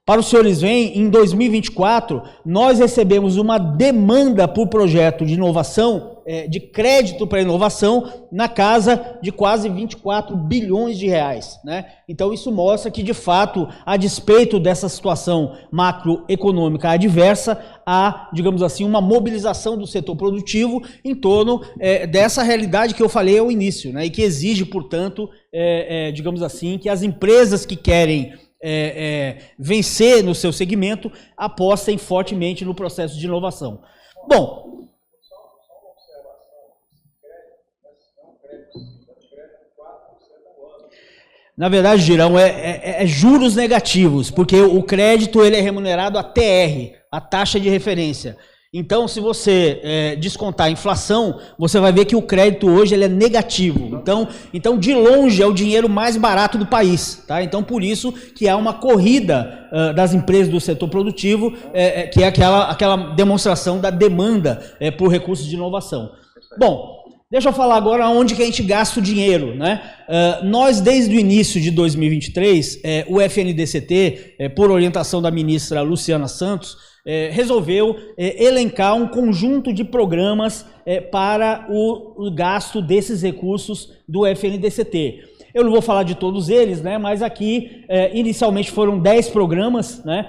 Para os senhores verem, em 2024, nós recebemos uma demanda por projeto de inovação, de crédito para inovação, na casa de quase 24 bilhões de reais, né? Então isso mostra que, de fato, a despeito dessa situação macroeconômica adversa, há, digamos assim, uma mobilização do setor produtivo em torno dessa realidade que eu falei ao início, né? E que exige, portanto, digamos assim, que as empresas que querem vencer no seu segmento apostem fortemente no processo de inovação. Bom, na verdade, Girão, juros negativos, porque o crédito ele é remunerado a TR, a taxa de referência. Então, se você descontar a inflação, você vai ver que o crédito hoje ele é negativo. Então, de longe, é o dinheiro mais barato do país. Tá? Então, por isso que há uma corrida das empresas do setor produtivo, que é aquela demonstração da demanda por recursos de inovação. Bom, deixa eu falar agora onde que a gente gasta o dinheiro, né? Nós, desde o início de 2023, o FNDCT, por orientação da ministra Luciana Santos, resolveu elencar um conjunto de programas para o gasto desses recursos do FNDCT. Eu não vou falar de todos eles, né? Mas aqui, inicialmente foram 10 programas, né?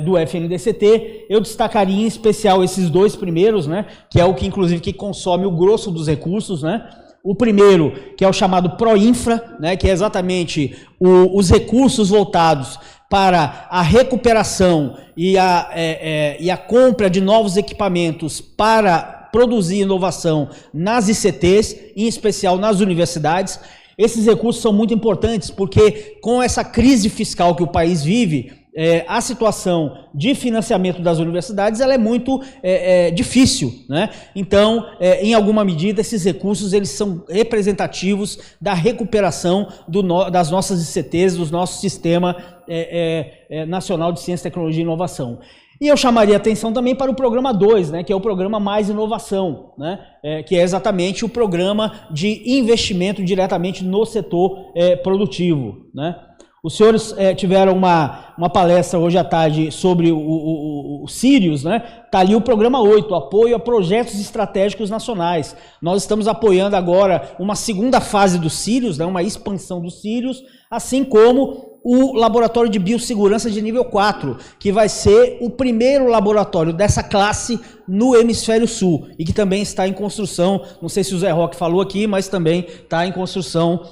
Do FNDCT. Eu destacaria em especial esses dois primeiros, né? Que é o que, inclusive, que consome o grosso dos recursos, né? O primeiro, que é o chamado Proinfra, né? Que é exatamente os recursos voltados para a recuperação e a compra de novos equipamentos para produzir inovação nas ICTs, em especial nas universidades. Esses recursos são muito importantes porque, com essa crise fiscal que o país vive, a situação de financiamento das universidades ela é muito difícil, né? Então, em alguma medida, esses recursos eles são representativos da recuperação das nossas ICTs, do nosso Sistema Nacional de Ciência, Tecnologia e Inovação. E eu chamaria atenção também para o programa 2, né, que é o programa Mais Inovação, né, que é exatamente o programa de investimento diretamente no setor produtivo, né. Os senhores tiveram uma palestra hoje à tarde sobre o Sirius, né? Está ali o programa 8, apoio a projetos estratégicos nacionais. Nós estamos apoiando agora uma segunda fase do Sirius, né? Uma expansão do Sirius, assim como o laboratório de biossegurança de nível 4, que vai ser o primeiro laboratório dessa classe no hemisfério sul e que também está em construção. Não sei se o Zé Roque falou aqui, mas também está em construção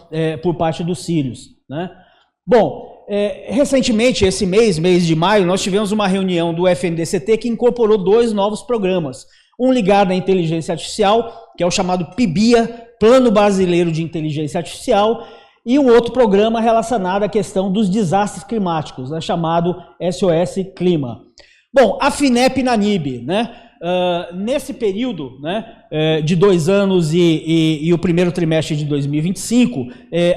por parte do Sirius, né? Bom, recentemente, esse mês de maio, nós tivemos uma reunião do FNDCT que incorporou 2 novos programas. Um ligado à inteligência artificial, que é o chamado PIBIA, Plano Brasileiro de Inteligência Artificial, e um outro programa relacionado à questão dos desastres climáticos, né, chamado SOS Clima. Bom, a FINEP na NIB, né? Nesse período, né, de 2 anos e o primeiro trimestre de 2025,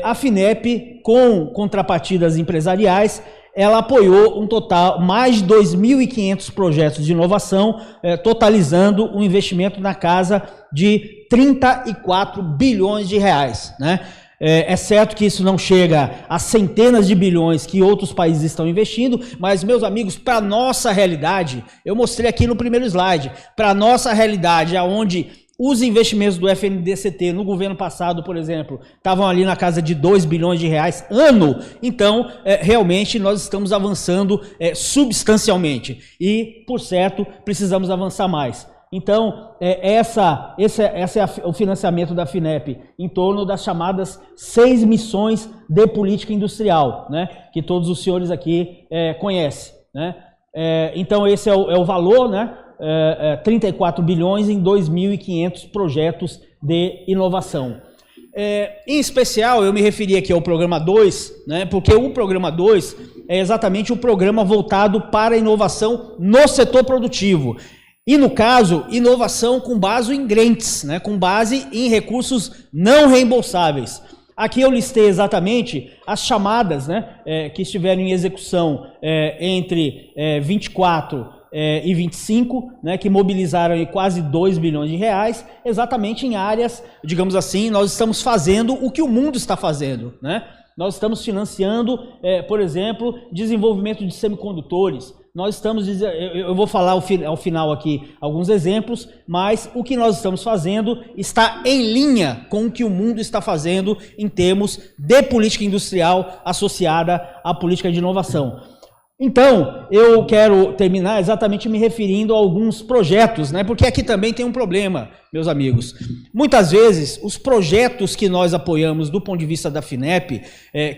a FINEP, com contrapartidas empresariais, ela apoiou um total, mais de 2.500 projetos de inovação, totalizando um investimento na casa de 34 bilhões de reais, né? É certo que isso não chega a centenas de bilhões que outros países estão investindo, mas, meus amigos, para a nossa realidade, eu mostrei aqui no primeiro slide, para a nossa realidade, onde os investimentos do FNDCT no governo passado, por exemplo, estavam ali na casa de 2 bilhões de reais ano, então, realmente, nós estamos avançando substancialmente e, por certo, precisamos avançar mais. Então, esse é o financiamento da FINEP em torno das chamadas 6 missões de política industrial, né, que todos os senhores aqui conhecem, né? Então, esse é o valor, né, 34 bilhões em 2.500 projetos de inovação. Em especial, eu me referi aqui ao programa 2, né, porque o programa 2 é exatamente o programa voltado para a inovação no setor produtivo. E, no caso, inovação com base em grants, né, com base em recursos não reembolsáveis. Aqui eu listei exatamente as chamadas, né, que estiveram em execução entre 24 e 25, né, que mobilizaram quase 2 bilhões de reais, exatamente em áreas, digamos assim, nós estamos fazendo o que o mundo está fazendo, né? Nós estamos financiando, por exemplo, desenvolvimento de semicondutores. Nós estamos, eu vou falar ao final aqui alguns exemplos, mas o que nós estamos fazendo está em linha com o que o mundo está fazendo em termos de política industrial associada à política de inovação. Então, eu quero terminar exatamente me referindo a alguns projetos, né? Porque aqui também tem um problema, meus amigos. Muitas vezes, os projetos que nós apoiamos do ponto de vista da FINEP,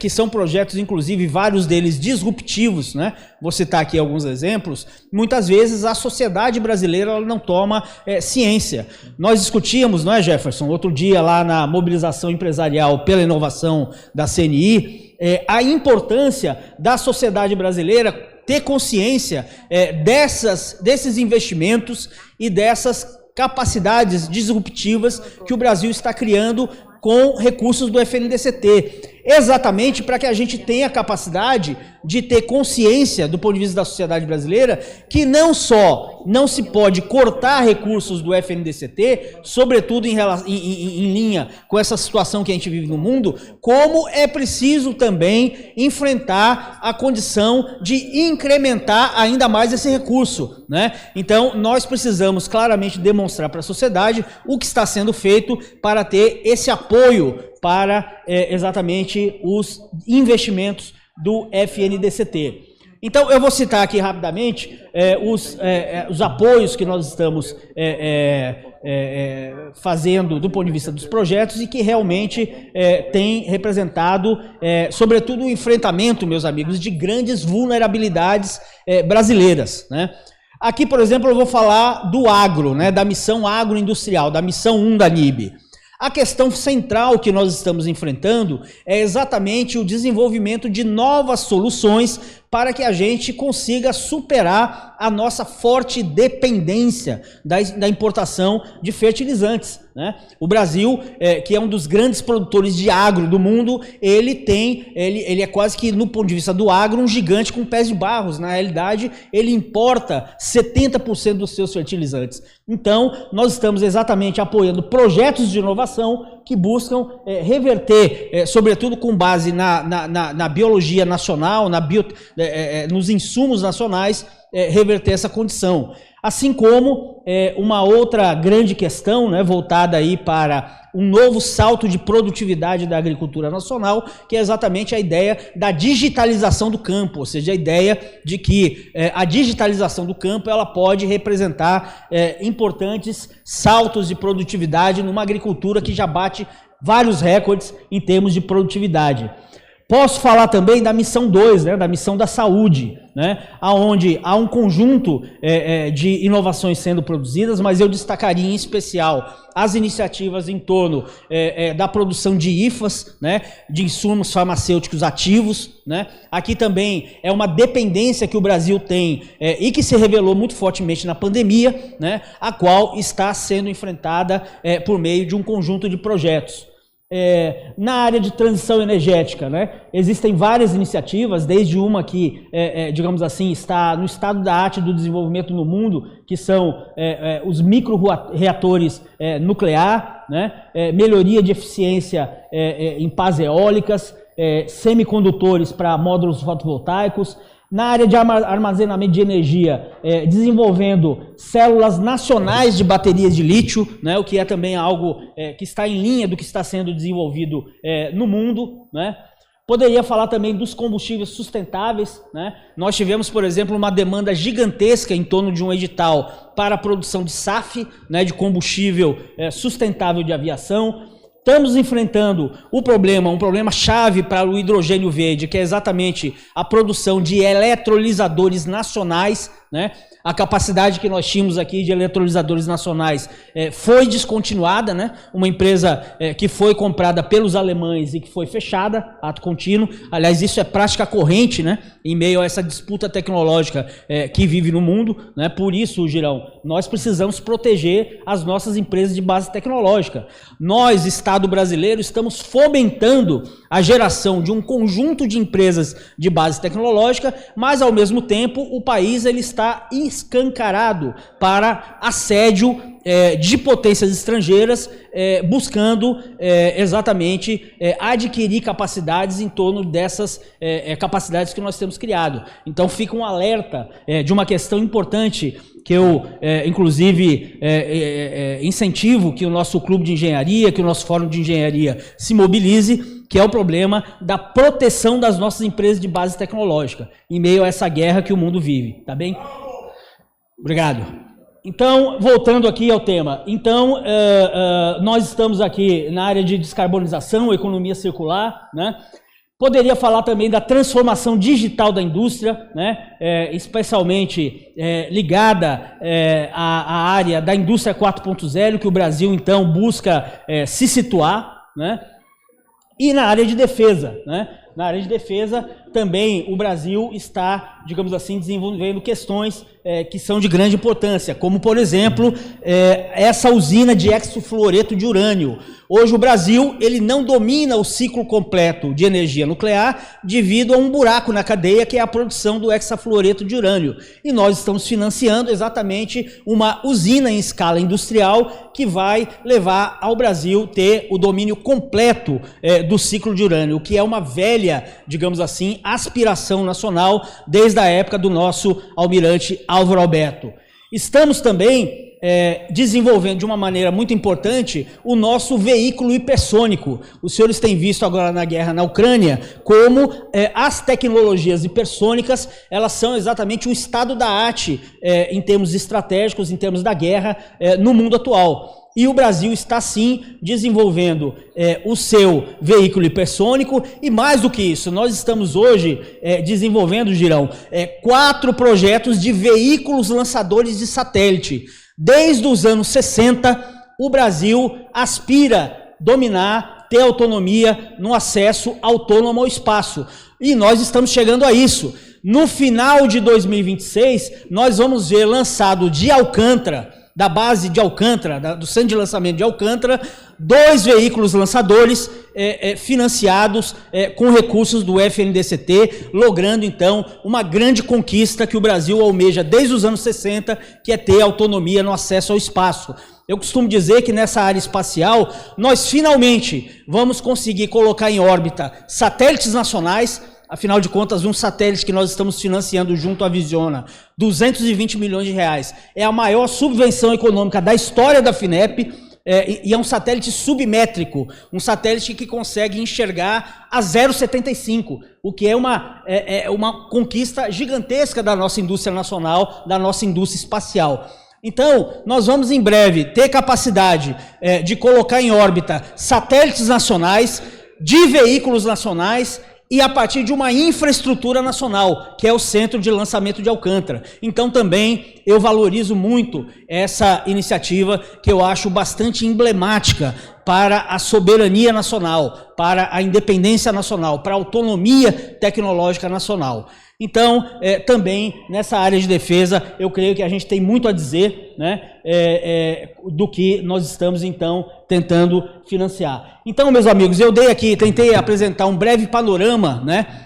que são projetos, inclusive, vários deles disruptivos, né? Vou citar aqui alguns exemplos. Muitas vezes, a sociedade brasileira ela não toma ciência. Nós discutíamos, não é, Jefferson, outro dia lá na mobilização empresarial pela inovação da CNI, a importância da sociedade brasileira ter consciência desses investimentos e dessas capacidades disruptivas que o Brasil está criando com recursos do FNDCT, exatamente para que a gente tenha capacidade de ter consciência, do ponto de vista da sociedade brasileira, que não só não se pode cortar recursos do FNDCT, sobretudo em linha com essa situação que a gente vive no mundo, como é preciso também enfrentar a condição de incrementar ainda mais esse recurso, né? Então, nós precisamos claramente demonstrar para a sociedade o que está sendo feito para ter esse apoio para exatamente os investimentos do FNDCT. Então, eu vou citar aqui rapidamente os apoios que nós estamos fazendo do ponto de vista dos projetos e que realmente tem representado, sobretudo, o enfrentamento, meus amigos, de grandes vulnerabilidades brasileiras, né? Aqui, por exemplo, eu vou falar do agro, né, da missão agroindustrial, da missão 1 da NIB. A questão central que nós estamos enfrentando é exatamente o desenvolvimento de novas soluções para que a gente consiga superar a nossa forte dependência da importação de fertilizantes, né? O Brasil, que é um dos grandes produtores de agro do mundo, ele é quase que, no ponto de vista do agro, um gigante com pés de barros. Na realidade, ele importa 70% dos seus fertilizantes. Então, nós estamos exatamente apoiando projetos de inovação que buscam reverter, sobretudo com base na biologia nacional, nos insumos nacionais, reverter essa condição. Assim como uma outra grande questão, né, voltada aí para um novo salto de produtividade da agricultura nacional, que é exatamente a ideia da digitalização do campo, ou seja, a ideia de que a digitalização do campo ela pode representar importantes saltos de produtividade numa agricultura que já bate vários recordes em termos de produtividade. Posso falar também da missão 2, né, da missão da saúde, né, onde há um conjunto de inovações sendo produzidas, mas eu destacaria em especial as iniciativas em torno da produção de IFAs, né, de insumos farmacêuticos ativos, né. Aqui também é uma dependência que o Brasil tem e que se revelou muito fortemente na pandemia, né, a qual está sendo enfrentada por meio de um conjunto de projetos. Na área de transição energética, né, existem várias iniciativas, desde uma que, digamos assim, está no estado da arte do desenvolvimento no mundo, que são os micro-reatores nuclear, né, melhoria de eficiência em pás eólicas, semicondutores para módulos fotovoltaicos. Na área de armazenamento de energia, desenvolvendo células nacionais de baterias de lítio, né, o que é também algo que está em linha do que está sendo desenvolvido no mundo, né. Poderia falar também dos combustíveis sustentáveis, né. Nós tivemos, por exemplo, uma demanda gigantesca em torno de um edital para a produção de SAF, né, de combustível sustentável de aviação. Estamos enfrentando um problema chave para o hidrogênio verde, que é exatamente a produção de eletrolisadores nacionais, né? A capacidade que nós tínhamos aqui de eletrolisadores nacionais foi descontinuada, né? Uma empresa que foi comprada pelos alemães e que foi fechada, ato contínuo. Aliás, isso é prática corrente, né? Em meio a essa disputa tecnológica que vive no mundo, né? Por isso, Girão, nós precisamos proteger as nossas empresas de base tecnológica. Nós, Estado brasileiro, estamos fomentando a geração de um conjunto de empresas de base tecnológica, mas, ao mesmo tempo, o país ele está escancarado para assédio de potências estrangeiras, buscando exatamente adquirir capacidades em torno dessas capacidades que nós temos criado. Então fica um alerta de uma questão importante que eu, inclusive, incentivo que o nosso clube de engenharia, que o nosso fórum de engenharia se mobilize, que é o problema da proteção das nossas empresas de base tecnológica, em meio a essa guerra que o mundo vive, tá bem? Obrigado. Então, voltando aqui ao tema. Então, nós estamos aqui na área de descarbonização, economia circular, né? Poderia falar também da transformação digital da indústria, né? Especialmente ligada à área da indústria 4.0, que o Brasil, então, busca se situar, né? E na área de defesa, né? Na área de defesa, também o Brasil está, digamos assim, desenvolvendo questões que são de grande importância, como, por exemplo, essa usina de hexafluoreto de urânio. Hoje o Brasil ele não domina o ciclo completo de energia nuclear devido a um buraco na cadeia, que é a produção do hexafluoreto de urânio. E nós estamos financiando exatamente uma usina em escala industrial que vai levar ao Brasil ter o domínio completo do ciclo de urânio, o que é uma velha, digamos assim, aspiração nacional desde a época do nosso almirante Álvaro Alberto. Estamos também desenvolvendo de uma maneira muito importante o nosso veículo hipersônico. Os senhores têm visto agora na guerra na Ucrânia como as tecnologias hipersônicas, elas são exatamente o estado da arte em termos estratégicos, em termos da guerra no mundo atual. E o Brasil está, sim, desenvolvendo o seu veículo hipersônico, e mais do que isso, nós estamos hoje desenvolvendo, Girão, 4 projetos de veículos lançadores de satélite. Desde os anos 60, o Brasil aspira dominar, ter autonomia no acesso autônomo ao espaço. E nós estamos chegando a isso. No final de 2026, nós vamos ver lançado de Alcântara, da base de Alcântara, do centro de lançamento de Alcântara, 2 veículos lançadores financiados com recursos do FNDCT, logrando, então, uma grande conquista que o Brasil almeja desde os anos 60, que é ter autonomia no acesso ao espaço. Eu costumo dizer que nessa área espacial, nós finalmente vamos conseguir colocar em órbita satélites nacionais. Afinal de contas, um satélite que nós estamos financiando junto à Visiona, 220 milhões de reais, é a maior subvenção econômica da história da FINEP, e é um satélite submétrico, um satélite que consegue enxergar a 0,75, o que é uma conquista gigantesca da nossa indústria nacional, da nossa indústria espacial. Então, nós vamos em breve ter capacidade de colocar em órbita satélites nacionais, de veículos nacionais, e a partir de uma infraestrutura nacional, que é o Centro de Lançamento de Alcântara. Então, também, eu valorizo muito essa iniciativa, que eu acho bastante emblemática para a soberania nacional, para a independência nacional, para a autonomia tecnológica nacional. Então, também, nessa área de defesa, eu creio que a gente tem muito a dizer, né, do que nós estamos, então, tentando financiar. Então, meus amigos, eu tentei apresentar um breve panorama, né,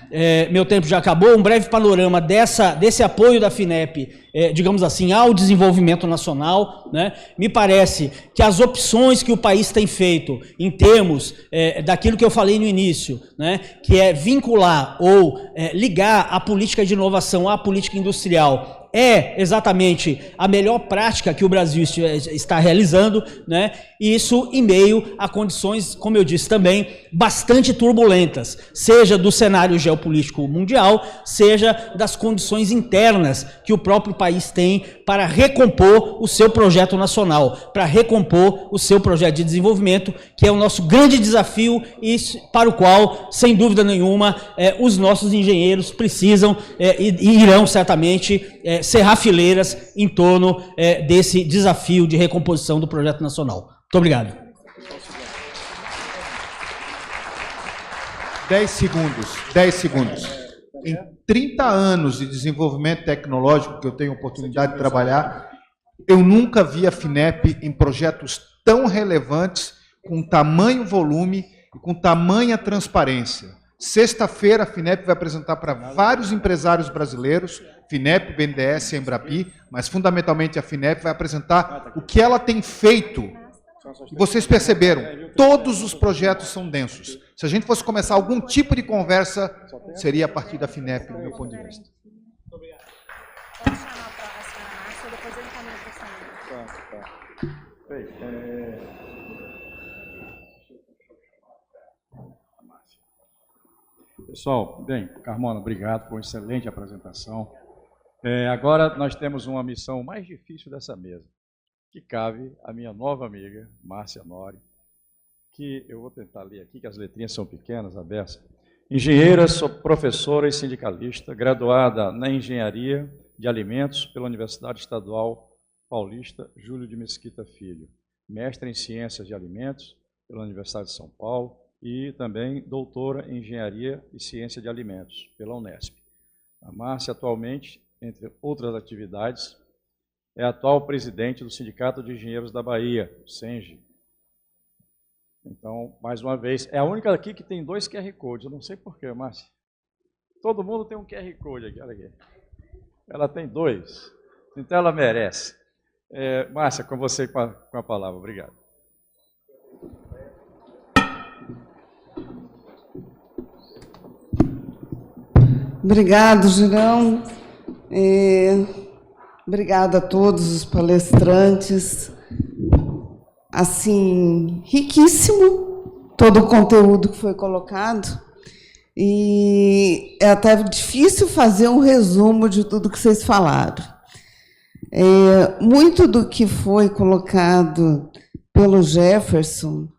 meu tempo já acabou, um breve panorama desse apoio da FINEP, digamos assim, ao desenvolvimento nacional, né. Me parece que as opções que o país tem feito, em termos daquilo que eu falei no início, né, que é vincular ou ligar a política de inovação à política industrial, é exatamente a melhor prática que o Brasil está realizando, né? Isso em meio a condições, como eu disse também, bastante turbulentas, seja do cenário geopolítico mundial, seja das condições internas que o próprio país tem para recompor o seu projeto nacional, para recompor o seu projeto de desenvolvimento, que é o nosso grande desafio e para o qual, sem dúvida nenhuma, os nossos engenheiros precisam e irão certamente cerrar fileiras em torno desse desafio de recomposição do projeto nacional. Muito obrigado. 10 segundos. Em 30 anos de desenvolvimento tecnológico que eu tenho oportunidade de trabalhar, eu nunca vi a FINEP em projetos tão relevantes, com tamanho volume e com tamanha transparência. Sexta-feira, a FINEP vai apresentar para vários empresários brasileiros, FINEP, BNDES e Embrapi, mas fundamentalmente a FINEP vai apresentar o que ela tem feito. E vocês perceberam, todos os projetos são densos. Se a gente fosse começar algum tipo de conversa, seria a partir da FINEP, do meu ponto de vista. Muito obrigado. Vamos chamar a senhora Márcia, depois ele caminha para Pessoal, bem, Carmona, obrigado por uma excelente apresentação. Agora nós temos uma missão mais difícil dessa mesa, que cabe à minha nova amiga, Márcia Nori, que eu vou tentar ler aqui, que as letrinhas são pequenas, abertas. Engenheira, sou professora e sindicalista, graduada na Engenharia de Alimentos pela Universidade Estadual Paulista Júlio de Mesquita Filho, mestre em Ciências de Alimentos pela Universidade de São Paulo e também doutora em Engenharia e Ciência de Alimentos pela Unesp. A Márcia, atualmente, entre outras atividades, é atual presidente do Sindicato de Engenheiros da Bahia, o SENGE. Então, mais uma vez, é a única aqui que tem 2 QR Codes. Eu não sei porquê, Márcia. Todo mundo tem um QR Code aqui, olha aqui. Ela tem 2, então ela merece. Márcia, com você com a palavra. Obrigado. Obrigado, Girão. Obrigada a todos os palestrantes. Assim, riquíssimo todo o conteúdo que foi colocado. E é até difícil fazer um resumo de tudo que vocês falaram. Muito do que foi colocado pelo Jefferson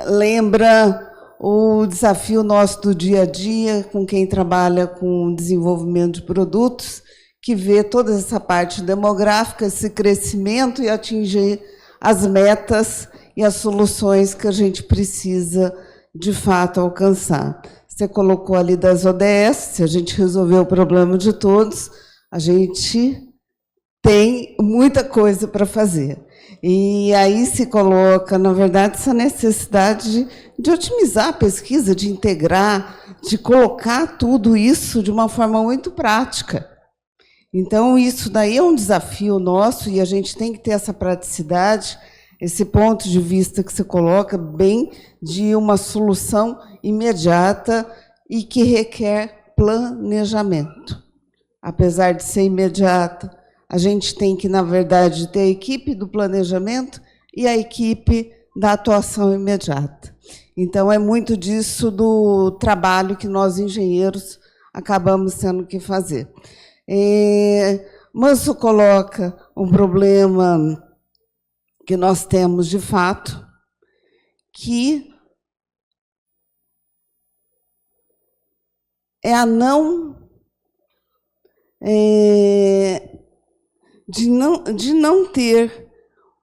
lembra o desafio nosso do dia a dia com quem trabalha com desenvolvimento de produtos, que vê toda essa parte demográfica, esse crescimento e atingir as metas e as soluções que a gente precisa, de fato, alcançar. Você colocou ali das ODS, se a gente resolver o problema de todos, a gente tem muita coisa para fazer. E aí se coloca, na verdade, essa necessidade de otimizar a pesquisa, de integrar, de colocar tudo isso de uma forma muito prática. Então, isso daí é um desafio nosso e a gente tem que ter essa praticidade, esse ponto de vista que você coloca, bem de uma solução imediata e que requer planejamento. Apesar de ser imediata, a gente tem que, na verdade, ter a equipe do planejamento e a equipe da atuação imediata. Então, é muito disso do trabalho que nós, engenheiros, acabamos tendo que fazer. Manso coloca um problema que nós temos, de fato, que é a de não ter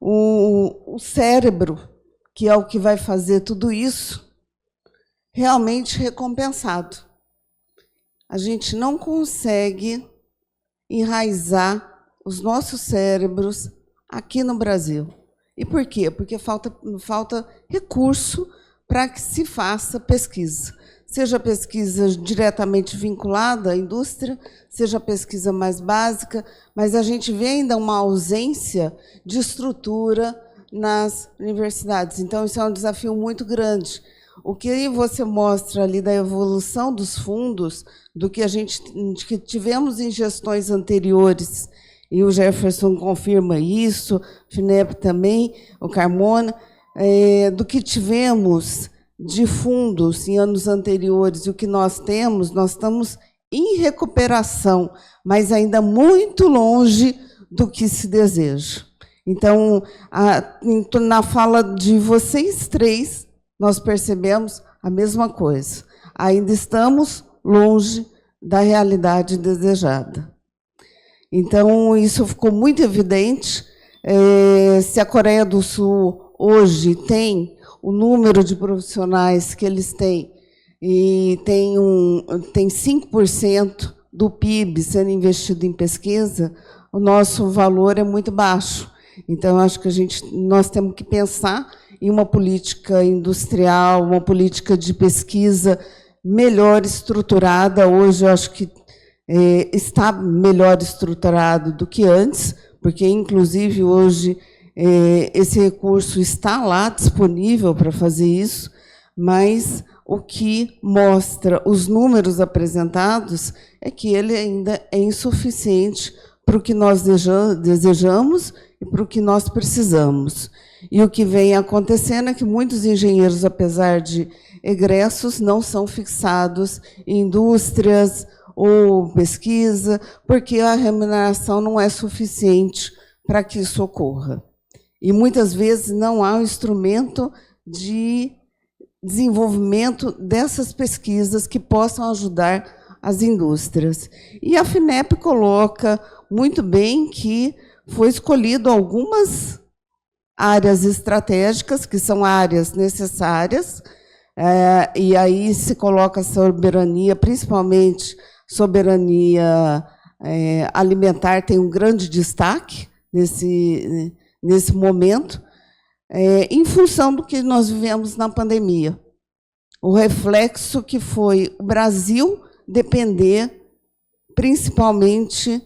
o cérebro, que é o que vai fazer tudo isso, realmente recompensado. A gente não consegue enraizar os nossos cérebros aqui no Brasil. E por quê? Porque falta recurso para que se faça pesquisa. Seja pesquisa diretamente vinculada à indústria, seja pesquisa mais básica, mas a gente vê ainda uma ausência de estrutura nas universidades. Então, isso é um desafio muito grande. O que você mostra ali da evolução dos fundos, do que que tivemos em gestões anteriores, e o Jefferson confirma isso, o FINEP também, o Carmona, do que tivemos de fundos em anos anteriores e o que nós estamos em recuperação, mas ainda muito longe do que se deseja. Então, na fala de vocês três, nós percebemos a mesma coisa. Ainda estamos longe da realidade desejada. Então, isso ficou muito evidente. Se a Coreia do Sul hoje tem o número de profissionais que eles têm, e tem 5% do PIB sendo investido em pesquisa, o nosso valor é muito baixo. Então, acho que nós temos que pensar em uma política industrial, uma política de pesquisa melhor estruturada. Hoje, eu acho que está melhor estruturado do que antes, porque, inclusive, hoje, esse recurso está lá disponível para fazer isso, mas o que mostra os números apresentados é que ele ainda é insuficiente para o que nós desejamos e para o que nós precisamos. E o que vem acontecendo é que muitos engenheiros, apesar de egressos, não são fixados em indústrias ou pesquisa, porque a remuneração não é suficiente para que isso ocorra. E, muitas vezes, não há um instrumento de desenvolvimento dessas pesquisas que possam ajudar as indústrias. E a FINEP coloca muito bem que foi escolhido algumas áreas estratégicas, que são áreas necessárias, e aí se coloca a soberania, principalmente soberania alimentar, tem um grande destaque nesse momento, em função do que nós vivemos na pandemia. O reflexo que foi o Brasil depender principalmente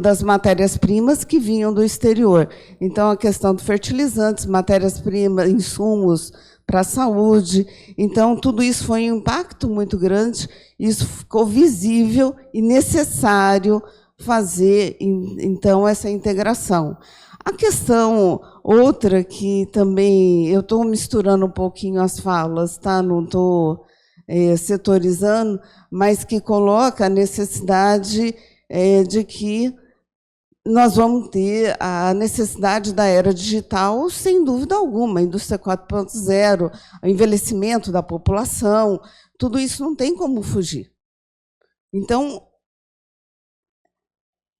das matérias-primas que vinham do exterior. Então, a questão de fertilizantes, matérias-primas, insumos para a saúde. Então, tudo isso foi um impacto muito grande, isso ficou visível e necessário fazer, então, essa integração. A questão outra, que também eu estou misturando um pouquinho as falas, tá? Não estou setorizando, mas que coloca a necessidade de que nós vamos ter a necessidade da era digital, sem dúvida alguma, a indústria 4.0, o envelhecimento da população, tudo isso não tem como fugir. Então,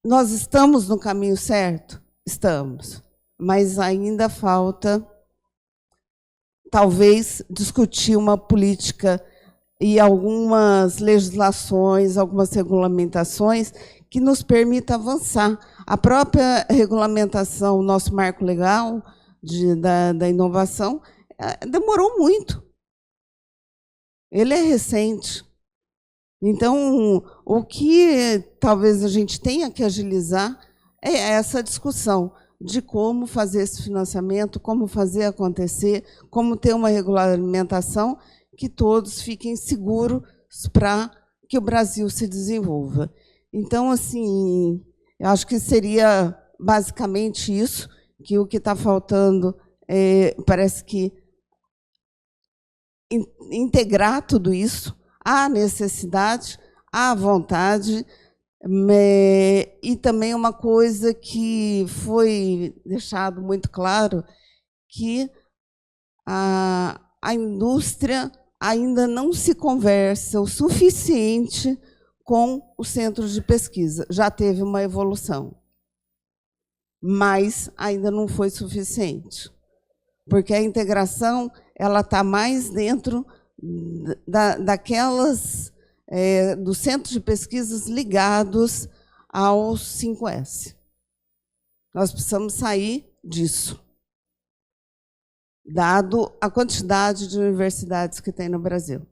nós estamos no caminho certo? Estamos, mas ainda falta talvez discutir uma política e algumas legislações, algumas regulamentações que nos permita avançar. A própria regulamentação, nosso marco legal da inovação, demorou muito. Ele é recente. Então, o que talvez a gente tenha que agilizar é essa discussão de como fazer esse financiamento, como fazer acontecer, como ter uma regulamentação que todos fiquem seguros para que o Brasil se desenvolva. Então, assim, eu acho que seria basicamente isso, que o que está faltando parece que integrar tudo isso, há necessidade, há vontade, e também uma coisa que foi deixado muito claro, que a indústria ainda não se conversa o suficiente com os centros de pesquisa. Já teve uma evolução, mas ainda não foi suficiente, porque a integração ela está mais dentro dos centros de pesquisas ligados aos 5S. Nós precisamos sair disso, dado a quantidade de universidades que tem no Brasil.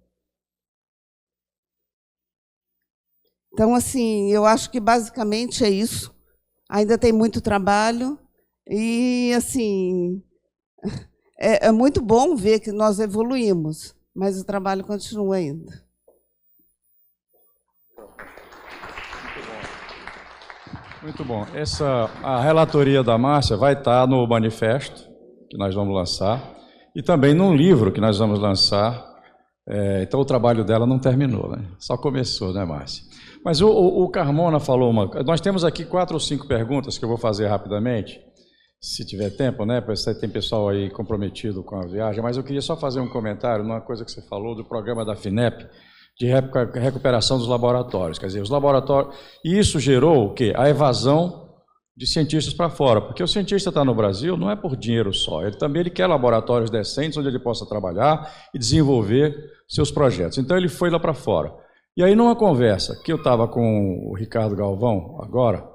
Então, assim, eu acho que basicamente é isso. Ainda tem muito trabalho e, assim, é muito bom ver que nós evoluímos, mas o trabalho continua ainda. Muito bom. A relatoria da Márcia vai estar no manifesto que nós vamos lançar e também num livro que nós vamos lançar. Então, o trabalho dela não terminou, né? Só começou, né, Márcia? Mas o Carmona falou nós temos aqui 4 ou 5 perguntas que eu vou fazer rapidamente, se tiver tempo, né? Porque tem pessoal aí comprometido com a viagem, mas eu queria só fazer um comentário numa coisa que você falou do programa da FINEP, de recuperação dos laboratórios. Quer dizer, os laboratórios... E isso gerou o quê? A evasão de cientistas para fora, porque o cientista está no Brasil não é por dinheiro só, ele quer laboratórios decentes onde ele possa trabalhar e desenvolver seus projetos. Então ele foi lá para fora. E aí, numa conversa que eu estava com o Ricardo Galvão, agora,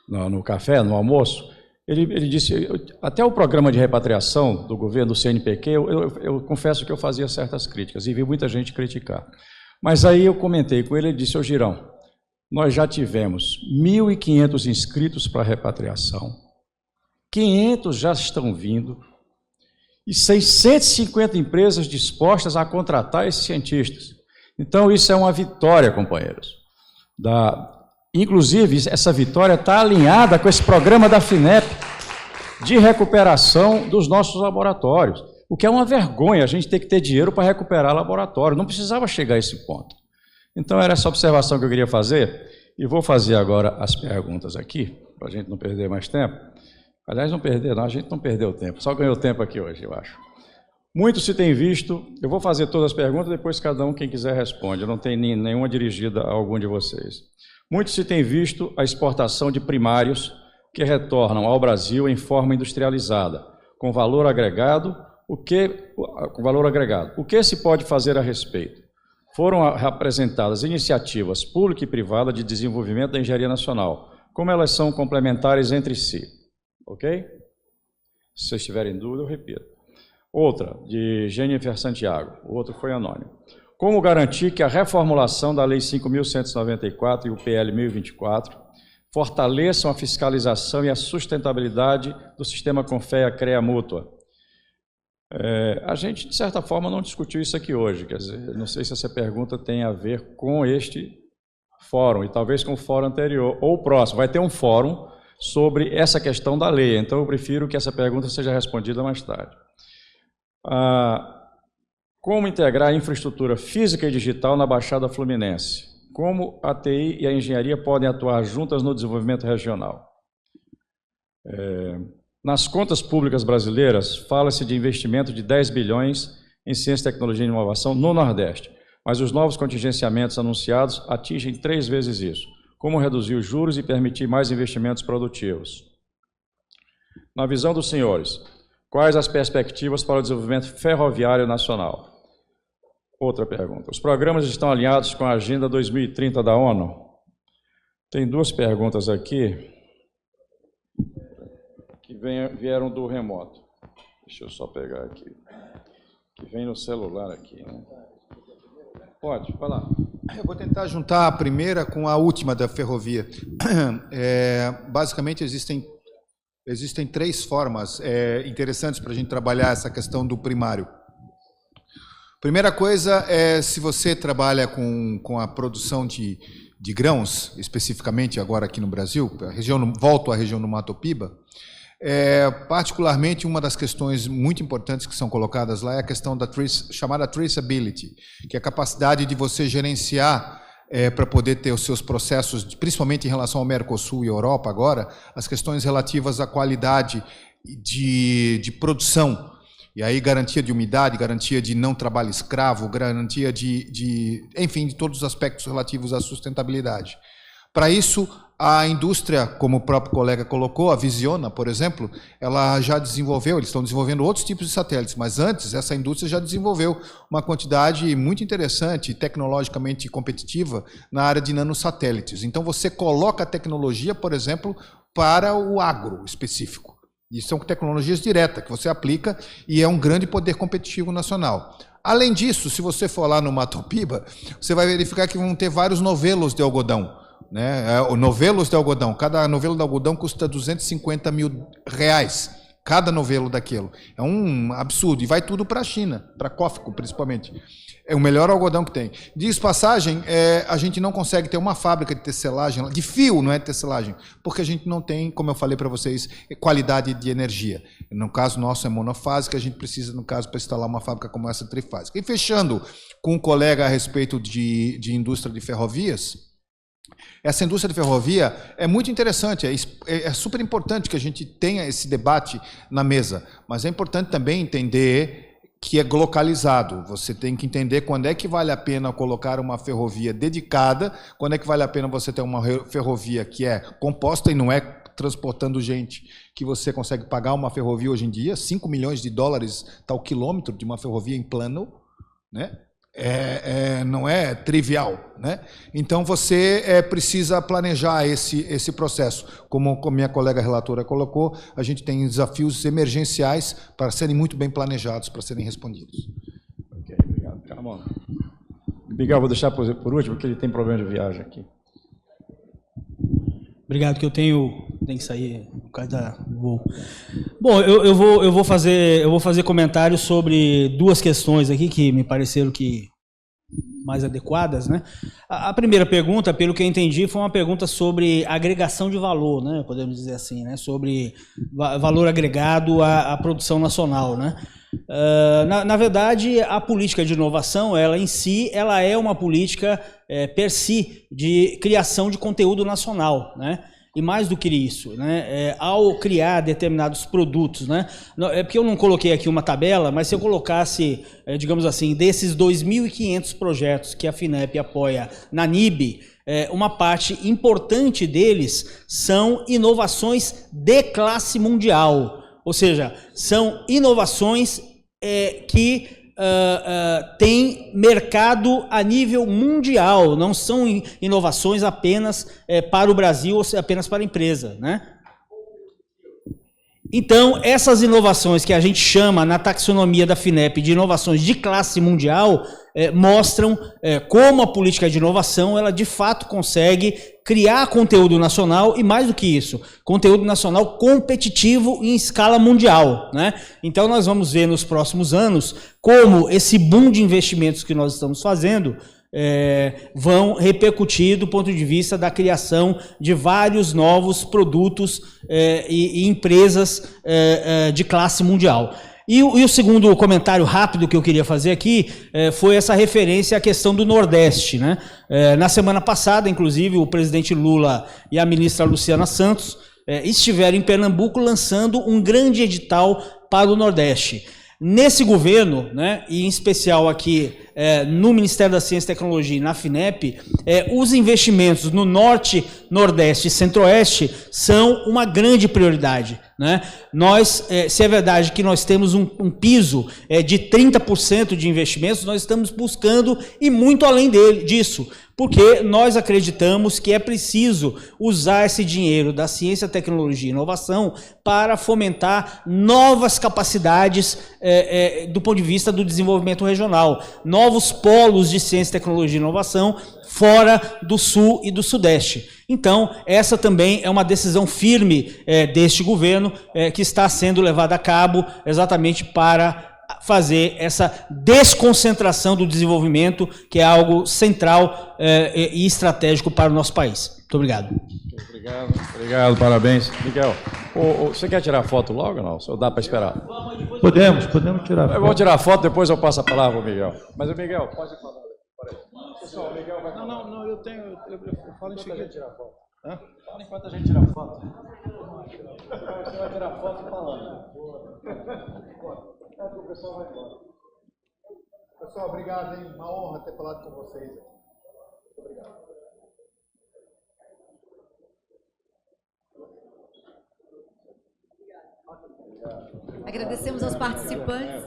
no café, no almoço, ele disse, até o programa de repatriação do governo do CNPq, eu confesso que eu fazia certas críticas e vi muita gente criticar. Mas aí eu comentei com ele, ele disse, Girão, nós já tivemos 1.500 inscritos para a repatriação, 500 já estão vindo, e 650 empresas dispostas a contratar esses cientistas. Então, isso é uma vitória, companheiros. Inclusive, essa vitória está alinhada com esse programa da FINEP de recuperação dos nossos laboratórios, o que é uma vergonha, a gente ter que ter dinheiro para recuperar laboratório, não precisava chegar a esse ponto. Então, era essa observação que eu queria fazer, e vou fazer agora as perguntas aqui, para a gente não perder mais tempo. Aliás, a gente não perdeu tempo, só ganhou tempo aqui hoje, eu acho. Muito se tem visto, eu vou fazer todas as perguntas, depois cada um, quem quiser, responde, eu não tenho nenhuma dirigida a algum de vocês. Muito se tem visto a exportação de primários que retornam ao Brasil em forma industrializada, com valor agregado. O que se pode fazer a respeito? Foram apresentadas iniciativas pública e privada de desenvolvimento da engenharia nacional, como elas são complementares entre si. Ok? Se vocês tiverem dúvida, eu repito. Outra, de Jennifer Santiago, o outro foi anônimo. Como garantir que a reformulação da Lei 5.194 e o PL 1024 fortaleçam a fiscalização e a sustentabilidade do sistema Confea-CREA mútua? A gente, de certa forma, não discutiu isso aqui hoje, quer dizer, não sei se essa pergunta tem a ver com este fórum, e talvez com o fórum anterior, ou o próximo. Vai ter um fórum sobre essa questão da lei, então eu prefiro que essa pergunta seja respondida mais tarde. Como integrar a infraestrutura física e digital na Baixada Fluminense? Como a TI e a engenharia podem atuar juntas no desenvolvimento regional? Nas contas públicas brasileiras, fala-se de investimento de 10 bilhões em ciência, tecnologia e inovação no Nordeste, mas os novos contingenciamentos anunciados atingem 3 vezes isso. Como reduzir os juros e permitir mais investimentos produtivos? Na visão dos senhores, Quais as perspectivas para o desenvolvimento ferroviário nacional? Outra pergunta. Os programas estão alinhados com a Agenda 2030 da ONU? Tem duas perguntas aqui que vieram do remoto. Deixa eu só pegar aqui. Que vem no celular aqui, né? Pode, vai lá. Eu vou tentar juntar a primeira com a última da ferrovia. Basicamente, existem três formas interessantes para a gente trabalhar essa questão do primário. Primeira coisa é, se você trabalha com a produção de grãos, especificamente agora aqui no Brasil, volto à região do Mato Piba, particularmente uma das questões muito importantes que são colocadas lá é a questão da chamada traceability, que é a capacidade de você gerenciar para poder ter os seus processos, principalmente em relação ao Mercosul e Europa agora, as questões relativas à qualidade de produção. E aí garantia de umidade, garantia de não trabalho escravo, garantia enfim, de todos os aspectos relativos à sustentabilidade. Para isso, a indústria, como o próprio colega colocou, a Visiona, por exemplo, ela já desenvolveu, eles estão desenvolvendo outros tipos de satélites, mas antes essa indústria já desenvolveu uma quantidade muito interessante, tecnologicamente competitiva, na área de nanosatélites. Então você coloca a tecnologia, por exemplo, para o agro específico. E são tecnologias diretas que você aplica e é um grande poder competitivo nacional. Além disso, se você for lá no Mato Piba, você vai verificar que vão ter vários novelos de algodão. Novelos de algodão. Cada novelo de algodão custa R$250 mil. Cada novelo daquilo. É um absurdo. E vai tudo para a China, para Cófico principalmente. É o melhor algodão que tem. Diz passagem, a gente não consegue ter uma fábrica de tecelagem, de fio, não é de tecelagem, porque a gente não tem, como eu falei para vocês, qualidade de energia. No caso nosso é monofásica, a gente precisa, no caso, para instalar uma fábrica como essa, trifásica. E fechando com um colega a respeito de indústria de ferrovias, essa indústria de ferrovia é muito interessante, é super importante que a gente tenha esse debate na mesa, mas é importante também entender que é localizado. Você tem que entender quando é que vale a pena colocar uma ferrovia dedicada, quando é que vale a pena você ter uma ferrovia que é composta e não é transportando gente, que você consegue pagar uma ferrovia hoje em dia, $5 milhões está o quilômetro de uma ferrovia em plano, né? Não é trivial, né? Então você precisa planejar esse processo. Como minha colega relatora colocou, a gente tem desafios emergenciais para serem muito bem planejados, para serem respondidos. Ok, obrigado. Calma. Miguel, vou deixar por último, porque ele tem problema de viagem aqui. Obrigado, que eu tenho que sair por causa do voo. Bom, eu vou fazer comentários sobre duas questões aqui que me pareceram que mais adequadas, né? A primeira pergunta, pelo que eu entendi, foi uma pergunta sobre agregação de valor, né? Podemos dizer assim, né? Sobre valor agregado à produção nacional, né? Na verdade, a política de inovação, ela em si, ela é uma política per si de criação de conteúdo nacional, né? E mais do que isso, né? Ao criar determinados produtos, né? É porque eu não coloquei aqui uma tabela, mas se eu colocasse, digamos assim, desses 2.500 projetos que a FINEP apoia na NIB, uma parte importante deles são inovações de classe mundial. Ou seja, são inovações que tem mercado a nível mundial, não são inovações apenas para o Brasil ou apenas para a empresa, né? Então, essas inovações que a gente chama na taxonomia da FINEP de inovações de classe mundial mostram como a política de inovação ela de fato consegue criar conteúdo nacional e, mais do que isso, conteúdo nacional competitivo em escala mundial, né? Então nós vamos ver nos próximos anos como esse boom de investimentos que nós estamos fazendo vão repercutir do ponto de vista da criação de vários novos produtos e empresas de classe mundial. E o segundo comentário rápido que eu queria fazer aqui foi essa referência à questão do Nordeste, né? Na semana passada, inclusive, o presidente Lula e a ministra Luciana Santos estiveram em Pernambuco lançando um grande edital para o Nordeste. Nesse governo, né, e em especial aqui no Ministério da Ciência e Tecnologia e na FINEP, os investimentos no Norte, Nordeste e Centro-Oeste são uma grande prioridade, né? Nós, se é verdade que nós temos um piso de 30% de investimentos, nós estamos buscando ir muito além disso, porque nós acreditamos que é preciso usar esse dinheiro da ciência, tecnologia e inovação para fomentar novas capacidades do ponto de vista do desenvolvimento regional, novos polos de ciência, tecnologia e inovação fora do Sul e do Sudeste. Então, essa também é uma decisão firme deste governo que está sendo levada a cabo exatamente para fazer essa desconcentração do desenvolvimento, que é algo central e estratégico para o nosso país. Muito obrigado. Obrigado, parabéns. Miguel, você quer tirar foto logo ou não? Ou dá para esperar? Podemos tirar foto. Vamos tirar foto, depois eu passo a palavra ao Miguel. Mas o Miguel, pode falar. Pessoal, o Miguel vai falar. Não, eu falo em seguida. Tirar foto. Fala enquanto a gente tira foto. Você vai tirar foto falando. O pessoal vai embora. Pessoal, obrigado, hein? Uma honra ter falado com vocês. Muito obrigado. Agradecemos aos participantes.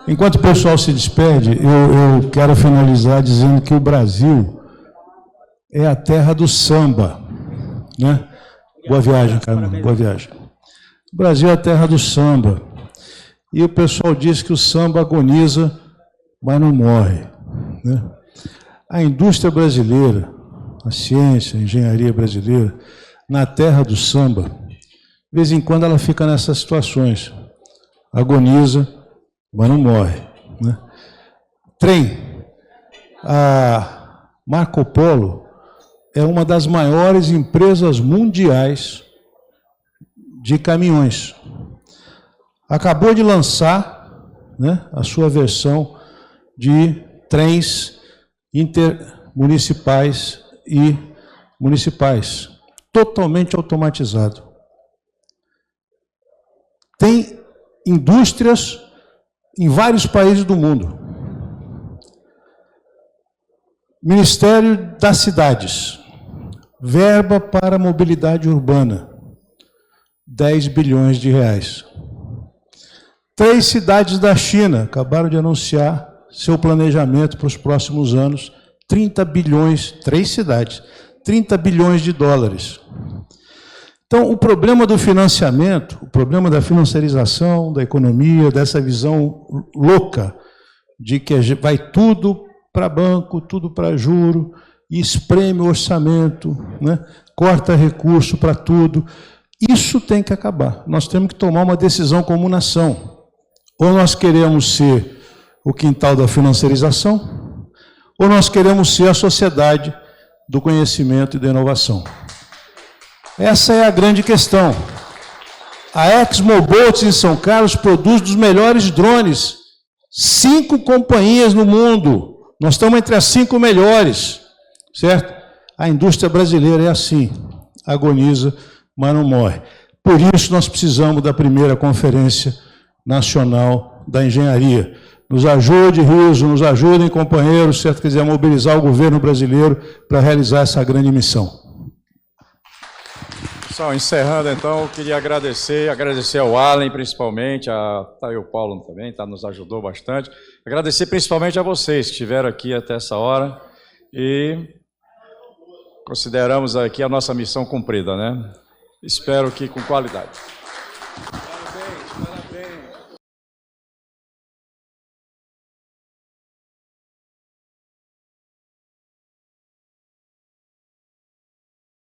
Enquanto o pessoal se despede, eu quero finalizar dizendo que o Brasil é a terra do samba, né? Boa viagem, Carmen, boa viagem. O Brasil é a terra do samba. E o pessoal diz que o samba agoniza, mas não morre, né? A indústria brasileira, a ciência, a engenharia brasileira, na terra do samba, de vez em quando ela fica nessas situações. Agoniza, mas não morre, né? Trem. A Marco Polo é uma das maiores empresas mundiais de caminhões. Acabou de lançar, né, a sua versão de trens intermunicipais e municipais, totalmente automatizado. Tem indústrias em vários países do mundo. Ministério das Cidades, verba para mobilidade urbana, 10 bilhões de reais. 3 cidades da China acabaram de anunciar seu planejamento para os próximos anos, 30 bilhões, 3 cidades, 30 bilhões de dólares. Então, o problema do financiamento, o problema da financiarização da economia, dessa visão louca de que vai tudo para banco, tudo para juro, e espreme o orçamento, né? Corta recurso para tudo. Isso tem que acabar. Nós temos que tomar uma decisão como nação. Ou nós queremos ser o quintal da financiarização, ou nós queremos ser a sociedade do conhecimento e da inovação. Essa é a grande questão. A ExmoBoats em São Carlos produz dos melhores drones. 5 companhias no mundo. Nós estamos entre as 5 melhores, certo? A indústria brasileira é assim, agoniza, mas não morre. Por isso nós precisamos da primeira Conferência Nacional da Engenharia. Nos ajude, Riso, nos ajudem, companheiros, se você quiser mobilizar o governo brasileiro para realizar essa grande missão. Pessoal, encerrando então, eu queria agradecer ao Allen principalmente, tá aí o Paulo também, nos ajudou bastante. Agradecer principalmente a vocês que estiveram aqui até essa hora e consideramos aqui a nossa missão cumprida, né? Espero que com qualidade.